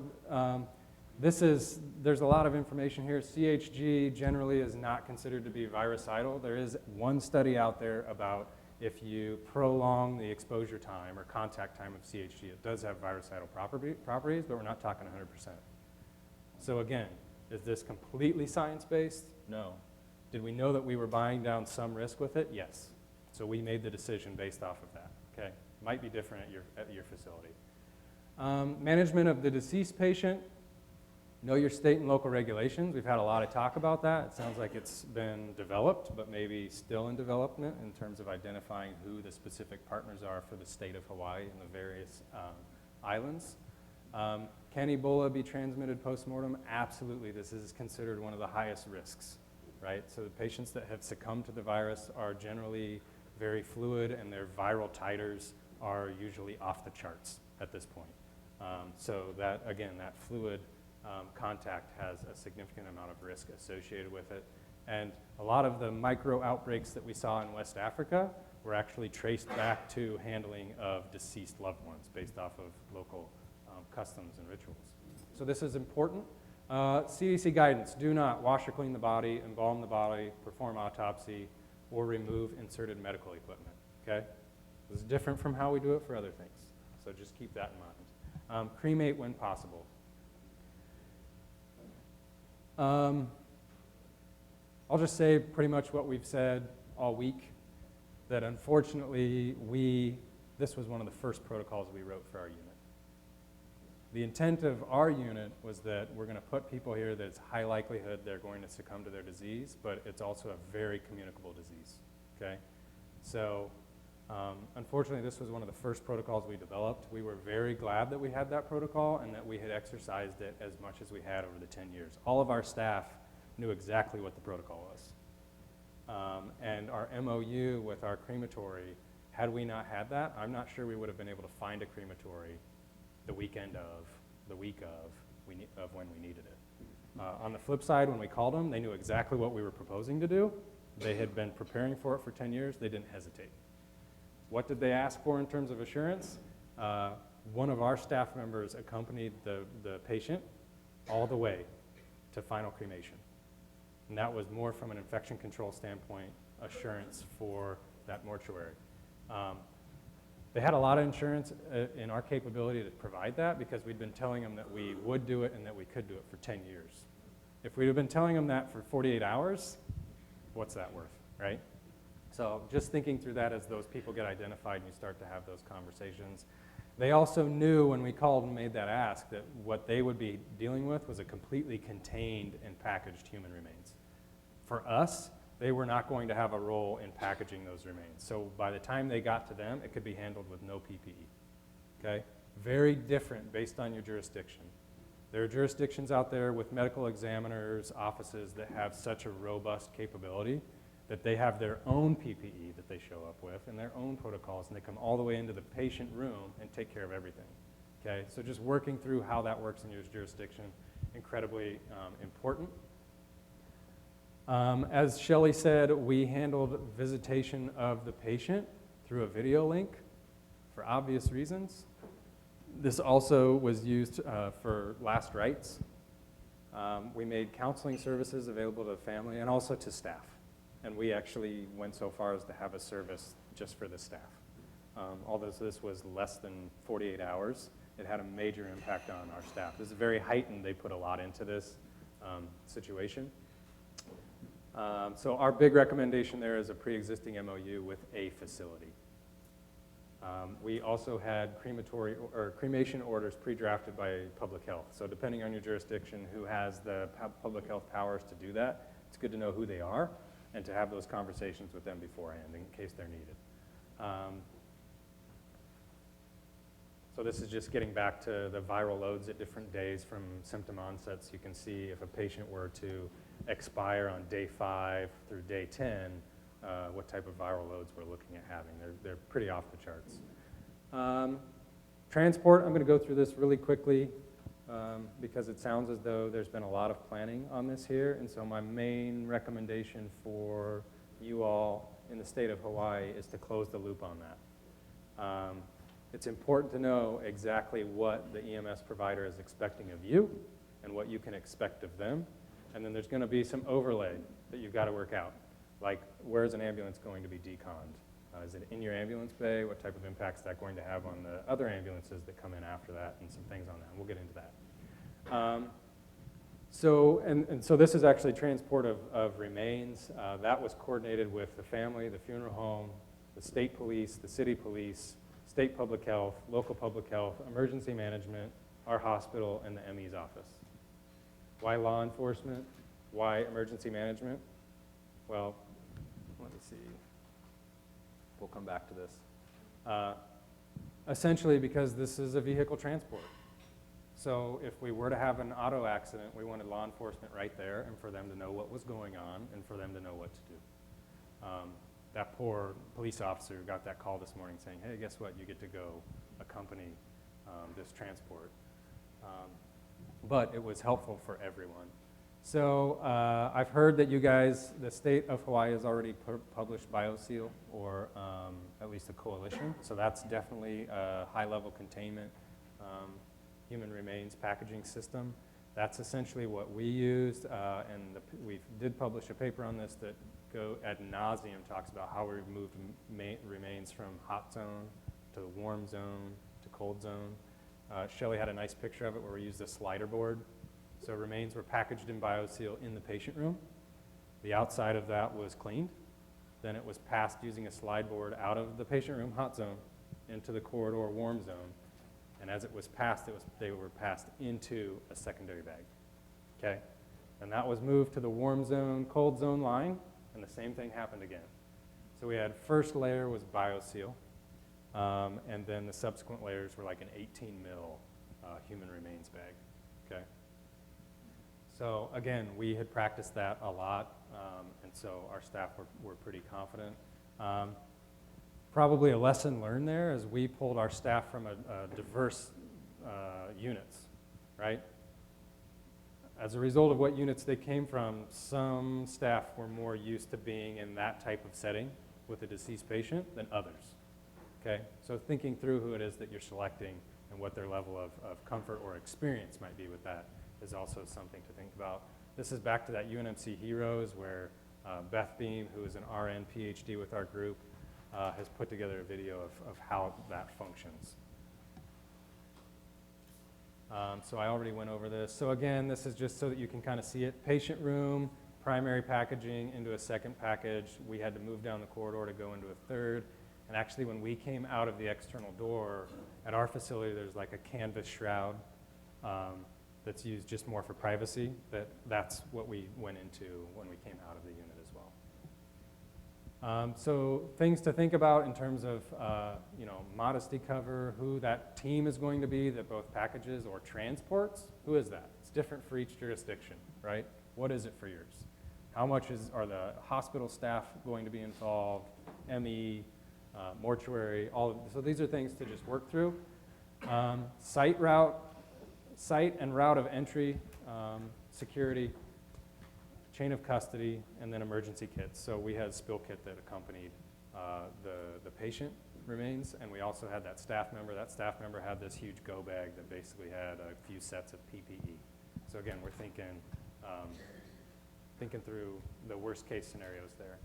there's a lot of information here. CHG generally is not considered to be virucidal. There is one study out there about if you prolong the exposure time or contact time of CHG, it does have virucidal properties, but we're not talking 100%. So again, is this completely science-based? No. Did we know that we were buying down some risk with it? Yes. So we made the decision based off of that, okay? Might be different at your facility. Management of the deceased patient. Know your state and local regulations. We've had a lot of talk about that. It sounds like it's been developed, but maybe still in development in terms of identifying who the specific partners are for the state of Hawaii and the various islands. Can Ebola be transmitted post-mortem? Absolutely. This is considered one of the highest risks, right? So the patients that have succumbed to the virus are generally very fluid, and their viral titers are usually off the charts at this point. So that, again, that fluid contact has a significant amount of risk associated with it. And a lot of the micro outbreaks that we saw in West Africa were actually traced back to handling of deceased loved ones based off of local customs and rituals. So this is important. CDC guidance: do not wash or clean the body, embalm the body, perform autopsy, or remove inserted medical equipment, okay? This is different from how we do it for other things. So just keep that in mind. Cremate when possible. I'll just say pretty much what we've said all week, that unfortunately this was one of the first protocols we wrote for our unit. The intent of our unit was that we're going to put people here that it's high likelihood they're going to succumb to their disease, but it's also a very communicable disease, okay? So unfortunately, this was one of the first protocols we developed. We were very glad that we had that protocol and that we had exercised it as much as we had over the 10 years. All of our staff knew exactly what the protocol was. And our MOU with our crematory, had we not had that, I'm not sure we would have been able to find a crematory the week of when we needed it. On the flip side, when we called them, they knew exactly what we were proposing to do. They had been preparing for it for 10 years. They didn't hesitate. What did they ask for in terms of assurance? One of our staff members accompanied the patient all the way to final cremation. And that was more from an infection control standpoint, assurance for that mortuary. They had a lot of insurance in our capability to provide that because we'd been telling them that we would do it and that we could do it for 10 years. If we'd have been telling them that for 48 hours, what's that worth, right? So just thinking through that as those people get identified and you start to have those conversations. They also knew when we called and made that ask that what they would be dealing with was a completely contained and packaged human remains. For us, they were not going to have a role in packaging those remains. So by the time they got to them, it could be handled with no PPE, okay? Very different based on your jurisdiction. There are jurisdictions out there with medical examiners, offices that have such a robust capability that they have their own PPE that they show up with and their own protocols, and they come all the way into the patient room and take care of everything. Okay, so just working through how that works in your jurisdiction, incredibly important. As Shelley said, we handled visitation of the patient through a video link for obvious reasons. This also was used for last rites. We made counseling services available to the family and also to staff. And we actually went so far as to have a service just for the staff. Although this was less than 48 hours, it had a major impact on our staff. This is very heightened. They put a lot into this situation. So our big recommendation there is a pre-existing MOU with a facility. We also had cremation orders pre-drafted by public health. So depending on your jurisdiction, who has the public health powers to do that, it's good to know who they are and to have those conversations with them beforehand in case they're needed. So this is just getting back to the viral loads at different days from symptom onsets. You can see if a patient were to expire on day 5 through day 10, what type of viral loads we're looking at having. They're pretty off the charts. Transport, I'm going to go through this really quickly because it sounds as though there's been a lot of planning on this here, and so my main recommendation for you all in the state of Hawaii is to close the loop on that. It's important to know exactly what the EMS provider is expecting of you and what you can expect of them, and then there's going to be some overlay that you've got to work out. Like, where's an ambulance going to be deconned? Is it in your ambulance bay? What type of impact is that going to have on the other ambulances that come in after that, and some things on that. And we'll get into that. So this is actually transport of remains. That was coordinated with the family, the funeral home, the state police, the city police, state public health, local public health, emergency management, our hospital, and the ME's office. Why law enforcement? Why emergency management? Well, let me see. We'll come back to this. Essentially because this is a vehicle transport. So if we were to have an auto accident, we wanted law enforcement right there and for them to know what was going on and for them to know what to do. That poor police officer who got that call this morning saying, hey, guess what? You get to go accompany this transport. But it was helpful for everyone. So I've heard that you guys, the state of Hawaii has already published BioSeal, or at least a coalition. So that's definitely a high-level containment human remains packaging system. That's essentially what we used, and we did publish a paper on this that ad nauseum talks about how we moved remains from hot zone to warm zone to cold zone. Shelley had a nice picture of it where we used a slider board. So remains were packaged in BioSeal in the patient room. The outside of that was cleaned. Then it was passed using a slide board out of the patient room hot zone into the corridor warm zone. And as it was passed, they were passed into a secondary bag. Okay? And that was moved to the warm zone, cold zone line, and the same thing happened again. So we had first layer was BioSeal, and then the subsequent layers were like an 18 mil human remains bag. Okay? So again, we had practiced that a lot, and so our staff were pretty confident. Probably a lesson learned there is we pulled our staff from a diverse units, right? As a result of what units they came from, some staff were more used to being in that type of setting with a deceased patient than others, okay? So thinking through who it is that you're selecting and what their level of comfort or experience might be with that is also something to think about. This is back to that UNMC Heroes where Beth Beam, who is an RN PhD with our group, has put together a video of how that functions. So I already went over this. So again, this is just so that you can kind of see it. Patient room, primary packaging into a second package. We had to move down the corridor to go into a third. And actually when we came out of the external door, at our facility there's like a canvas shroud that's used just more for privacy. That's what we went into when we came out of the unit as well. So things to think about in terms of modesty cover, who that team is going to be that both packages or transports. Who is that? It's different for each jurisdiction, right? What is it for yours? How much are the hospital staff going to be involved, ME, mortuary, so these are things to just work through. Site and route of entry, security, chain of custody, and then emergency kits. So we had a spill kit that accompanied the patient remains, and we also had that staff member. That staff member had this huge go bag that basically had a few sets of PPE. So again, we're thinking through the worst case scenarios there.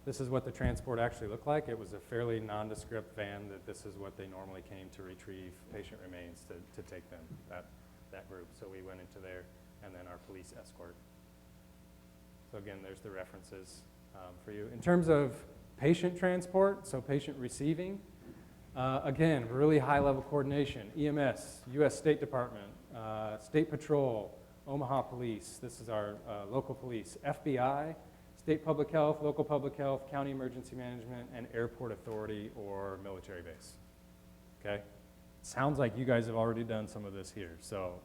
This is what the transport actually looked like. It was a fairly nondescript van that this is what they normally came to retrieve patient remains to take them, that group. So we went into there, and then our police escort. So again, there's the references for you. In terms of patient transport, so patient receiving, again, really high level coordination, EMS, US State Department, State Patrol, Omaha Police, this is our local police, FBI, State Public Health, Local Public Health, County Emergency Management, and Airport Authority or military base, okay? Sounds like you guys have already done some of this here, so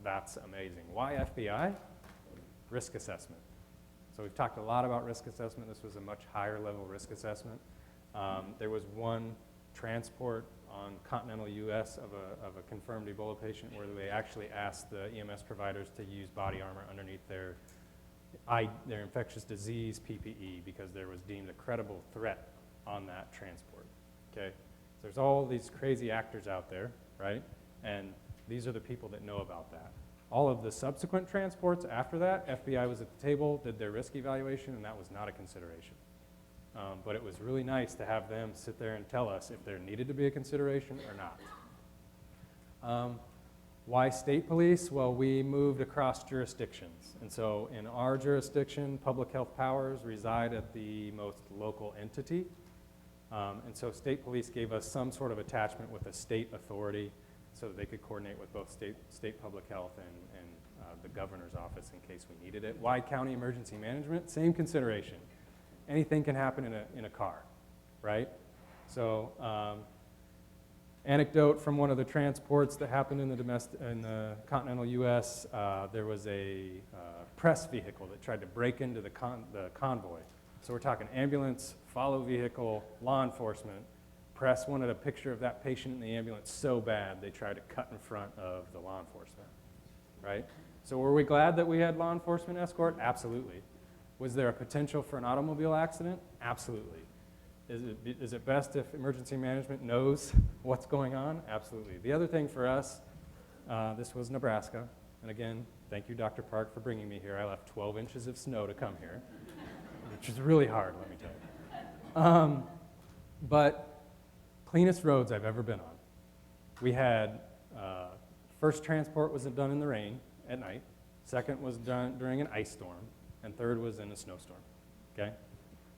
that's amazing. Why FBI? Risk assessment. So we've talked a lot about risk assessment. This was a much higher level risk assessment. There was one transport on continental US of a confirmed Ebola patient where they actually asked the EMS providers to use body armor underneath their infectious disease PPE because there was deemed a credible threat on that transport, okay? So there's all these crazy actors out there, right? And these are the people that know about that. All of the subsequent transports after that, FBI was at the table, did their risk evaluation, and that was not a consideration. But it was really nice to have them sit there and tell us if there needed to be a consideration or not. Why state police? Well, we moved across jurisdictions. And so in our jurisdiction, public health powers reside at the most local entity. And so state police gave us some sort of attachment with a state authority so that they could coordinate with both state public health and the governor's office in case we needed it. Why county emergency management? Same consideration. Anything can happen in a car, right? So anecdote from one of the transports that happened in the continental US, there was a press vehicle that tried to break into the convoy. So we're talking ambulance, follow vehicle, law enforcement. Press wanted a picture of that patient in the ambulance so bad they tried to cut in front of the law enforcement, right? So were we glad that we had law enforcement escort? Absolutely. Was there a potential for an automobile accident? Absolutely. Is it best if emergency management knows what's going on? Absolutely. The other thing for us, this was Nebraska, and again, thank you, Dr. Park, for bringing me here. I left 12 inches of snow to come here, which is really hard, let me tell you. But cleanest roads I've ever been on. We had, first transport was done in the rain at night, second was done during an ice storm, and third was in a snowstorm, okay?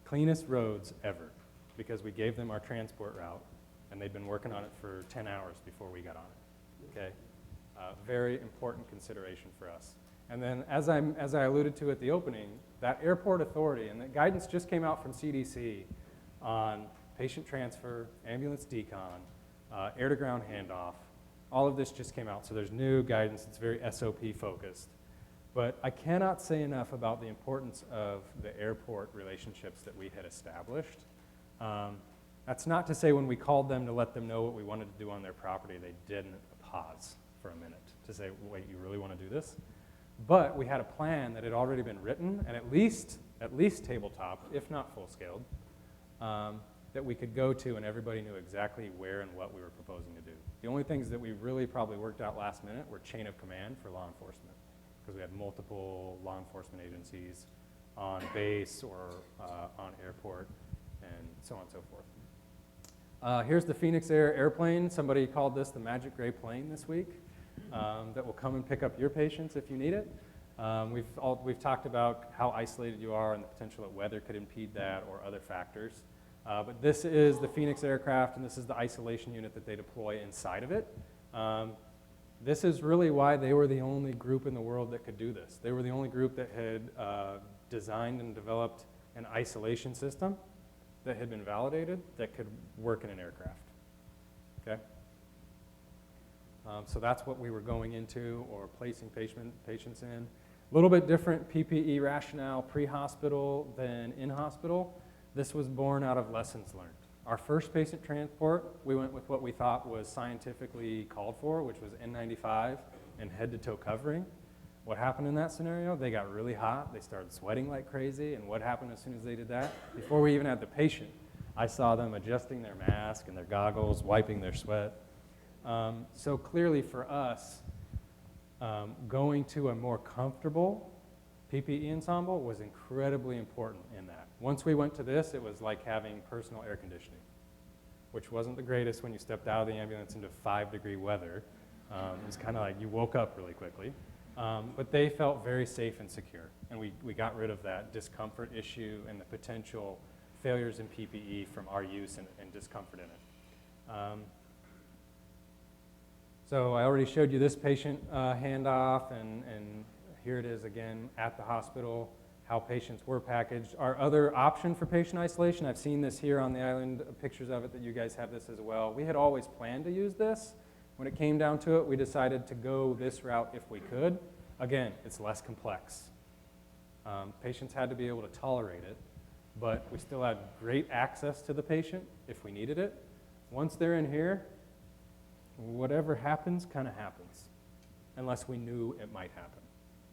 Cleanest roads ever, because we gave them our transport route, and they'd been working on it for 10 hours before we got on it, okay? Very important consideration for us. And then, as I alluded to at the opening, that airport authority, and the guidance just came out from CDC on patient transfer, ambulance decon, air-to-ground handoff. All of this just came out, so there's new guidance. It's very SOP focused. But I cannot say enough about the importance of the airport relationships that we had established. That's not to say when we called them to let them know what we wanted to do on their property, they didn't pause for a minute to say, wait, you really want to do this? But we had a plan that had already been written, and at least tabletop, if not full-scaled, that we could go to and everybody knew exactly where and what we were proposing to do. The only things that we really probably worked out last minute were chain of command for law enforcement, because we had multiple law enforcement agencies on base or on airport and so on and so forth. Here's the Phoenix Air airplane. Somebody called this the magic gray plane this week that will come and pick up your patients if you need it. We've talked about how isolated you are and the potential that weather could impede that or other factors. But this is the Phoenix aircraft, and this is the isolation unit that they deploy inside of it. This is really why they were the only group in the world that could do this. They were the only group that had designed and developed an isolation system that had been validated that could work in an aircraft, okay? So that's what we were going into or placing patients in. A little bit different PPE rationale pre-hospital than in-hospital. This was born out of lessons learned. Our first patient transport, we went with what we thought was scientifically called for, which was N95 and head-to-toe covering. What happened in that scenario? They got really hot, they started sweating like crazy, and what happened as soon as they did that? Before we even had the patient, I saw them adjusting their mask and their goggles, wiping their sweat. So clearly for us, going to a more comfortable PPE ensemble was incredibly important in that. Once we went to this, it was like having personal air conditioning, which wasn't the greatest when you stepped out of the ambulance into 5-degree weather. It was kind of like you woke up really quickly. But they felt very safe and secure, and we got rid of that discomfort issue and the potential failures in PPE from our use and discomfort in it. So I already showed you this patient handoff, and here it is again at the hospital, how patients were packaged. Our other option for patient isolation, I've seen this here on the island, pictures of it that you guys have this as well. We had always planned to use this. When it came down to it, we decided to go this route if we could. Again, it's less complex. Patients had to be able to tolerate it, but we still had great access to the patient if we needed it. Once they're in here, whatever happens kind of happens, unless we knew it might happen.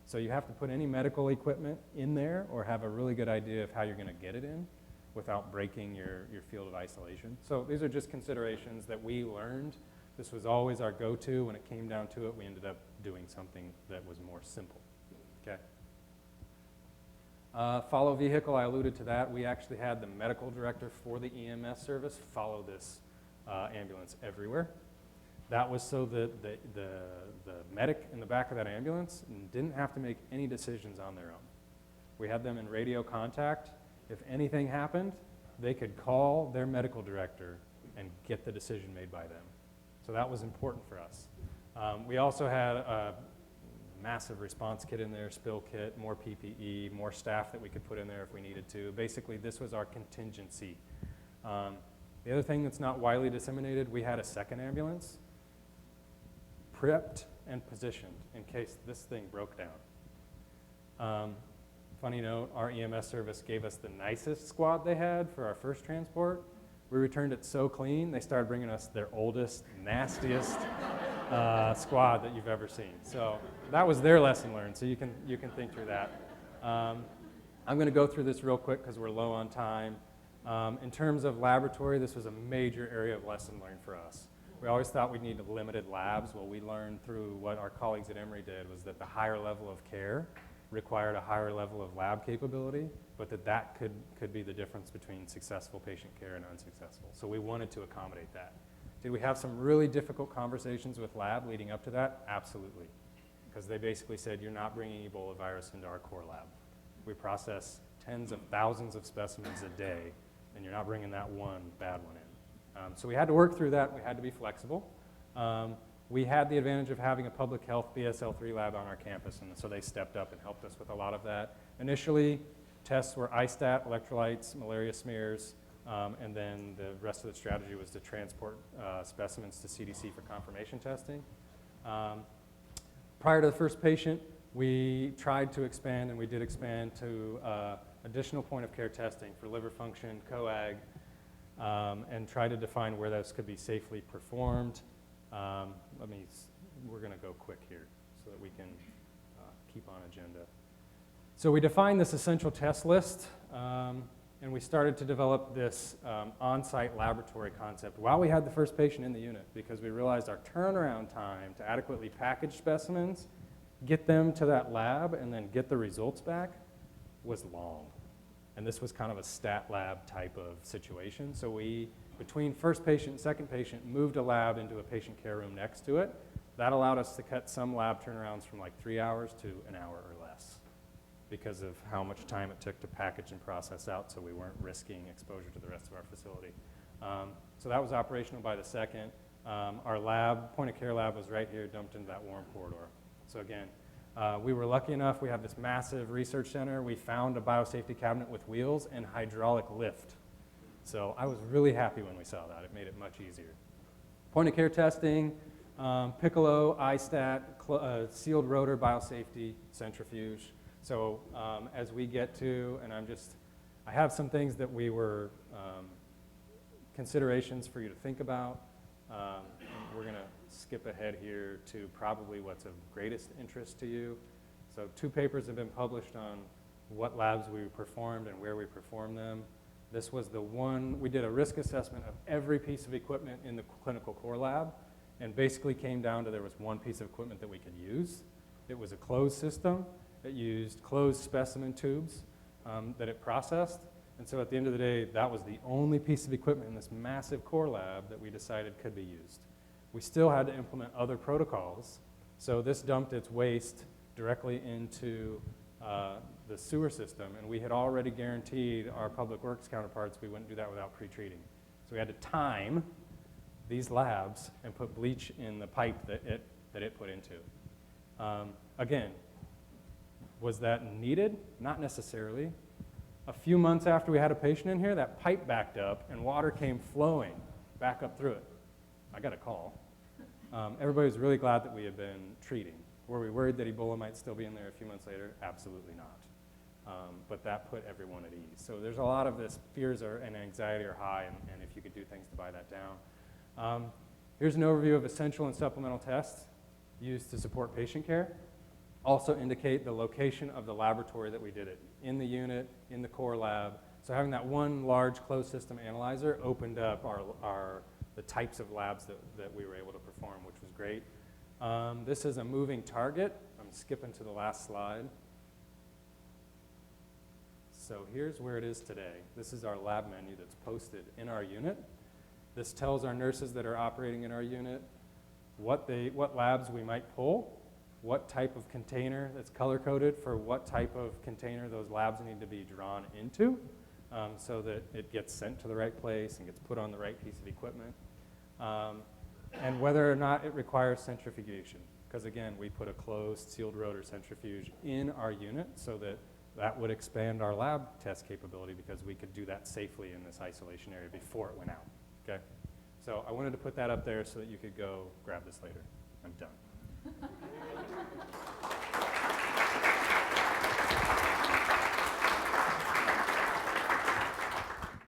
So you have to put any medical equipment in there or have a really good idea of how you're going to get it in without breaking your field of isolation. So these are just considerations that we learned. This was always our go-to. When it came down to it, we ended up doing something that was more simple. Okay. Follow vehicle, I alluded to that. We actually had the medical director for the EMS service follow this ambulance everywhere. That was so that the medic in the back of that ambulance didn't have to make any decisions on their own. We had them in radio contact. If anything happened, they could call their medical director and get the decision made by them. So that was important for us. We also had a massive response kit in there, spill kit, more PPE, more staff that we could put in there if we needed to. Basically, this was our contingency. The other thing that's not widely disseminated, we had a second ambulance prepped and positioned in case this thing broke down. Funny note, our EMS service gave us the nicest squad they had for our first transport. We returned it so clean, they started bringing us their oldest, nastiest squad that you've ever seen. So that was their lesson learned, so you can think through that. I'm going to go through this real quick because we're low on time. In terms of laboratory, this was a major area of lesson learned for us. We always thought we'd need limited labs. Well, we learned through what our colleagues at Emory did was that the higher level of care required a higher level of lab capability, but that could be the difference between successful patient care and unsuccessful. So we wanted to accommodate that. Did we have some really difficult conversations with lab leading up to that? Absolutely, because they basically said, you're not bringing Ebola virus into our core lab. We process tens of thousands of specimens a day, and you're not bringing that one bad one in. So we had to work through that. We had to be flexible. We had the advantage of having a public health BSL-3 lab on our campus, and so they stepped up and helped us with a lot of that. Initially, tests were ISTAT, electrolytes, malaria smears, and then the rest of the strategy was to transport specimens to CDC for confirmation testing. Prior to the first patient, we tried to expand, and we did expand to additional point-of-care testing for liver function, coag, and try to define where those could be safely performed. We're going to go quick here so that we can keep on agenda. So we defined this essential test list, and we started to develop this on-site laboratory concept while we had the first patient in the unit, because we realized our turnaround time to adequately package specimens, get them to that lab, and then get the results back was long. And this was kind of a stat lab type of situation. So we, between first patient and second patient, moved a lab into a patient care room next to it. That allowed us to cut some lab turnarounds from like 3 hours to an hour or less because of how much time it took to package and process out, so we weren't risking exposure to the rest of our facility. So that was operational by the second. Our lab, point of care lab, was right here, dumped into that warm corridor. So again, we were lucky enough, we have this massive research center. We found a biosafety cabinet with wheels and hydraulic lift. So I was really happy when we saw that. It made it much easier. Point of care testing, Piccolo, ISTAT, sealed rotor biosafety centrifuge. So as we get to, and I have some things that we were considerations for you to think about. We're going to skip ahead here to probably what's of greatest interest to you. So 2 papers have been published on what labs we performed and where we performed them. This was the one, we did a risk assessment of every piece of equipment in the clinical core lab, and basically came down to there was one piece of equipment that we could use. It was a closed system. It used closed specimen tubes that it processed. And so at the end of the day, that was the only piece of equipment in this massive core lab that we decided could be used. We still had to implement other protocols. So this dumped its waste directly into the sewer system, and we had already guaranteed our public works counterparts we wouldn't do that without pre-treating. So we had to time these labs and put bleach in the pipe that it put into. Again, was that needed? Not necessarily. A few months after we had a patient in here, that pipe backed up and water came flowing back up through it. I got a call. Everybody was really glad that we had been treating. Were we worried that Ebola might still be in there a few months later? Absolutely not. But that put everyone at ease. So there's a lot of this fears and anxiety are high, and if you could do things to buy that down. Here's an overview of essential and supplemental tests used to support patient care. Also indicate the location of the laboratory that we did it, in the unit, in the core lab. So having that one large closed system analyzer opened up the types of labs that we were able to perform, which was great. This is a moving target. I'm skipping to the last slide. So here's where it is today. This is our lab menu that's posted in our unit. This tells our nurses that are operating in our unit what labs we might pull, what type of container that's color-coded for what type of container those labs need to be drawn into, so that it gets sent to the right place and gets put on the right piece of equipment. And whether or not it requires centrifugation. Because again, we put a closed sealed rotor centrifuge in our unit so that would expand our lab test capability because we could do that safely in this isolation area before it went out, okay? So I wanted to put that up there so that you could go grab this later. I'm done.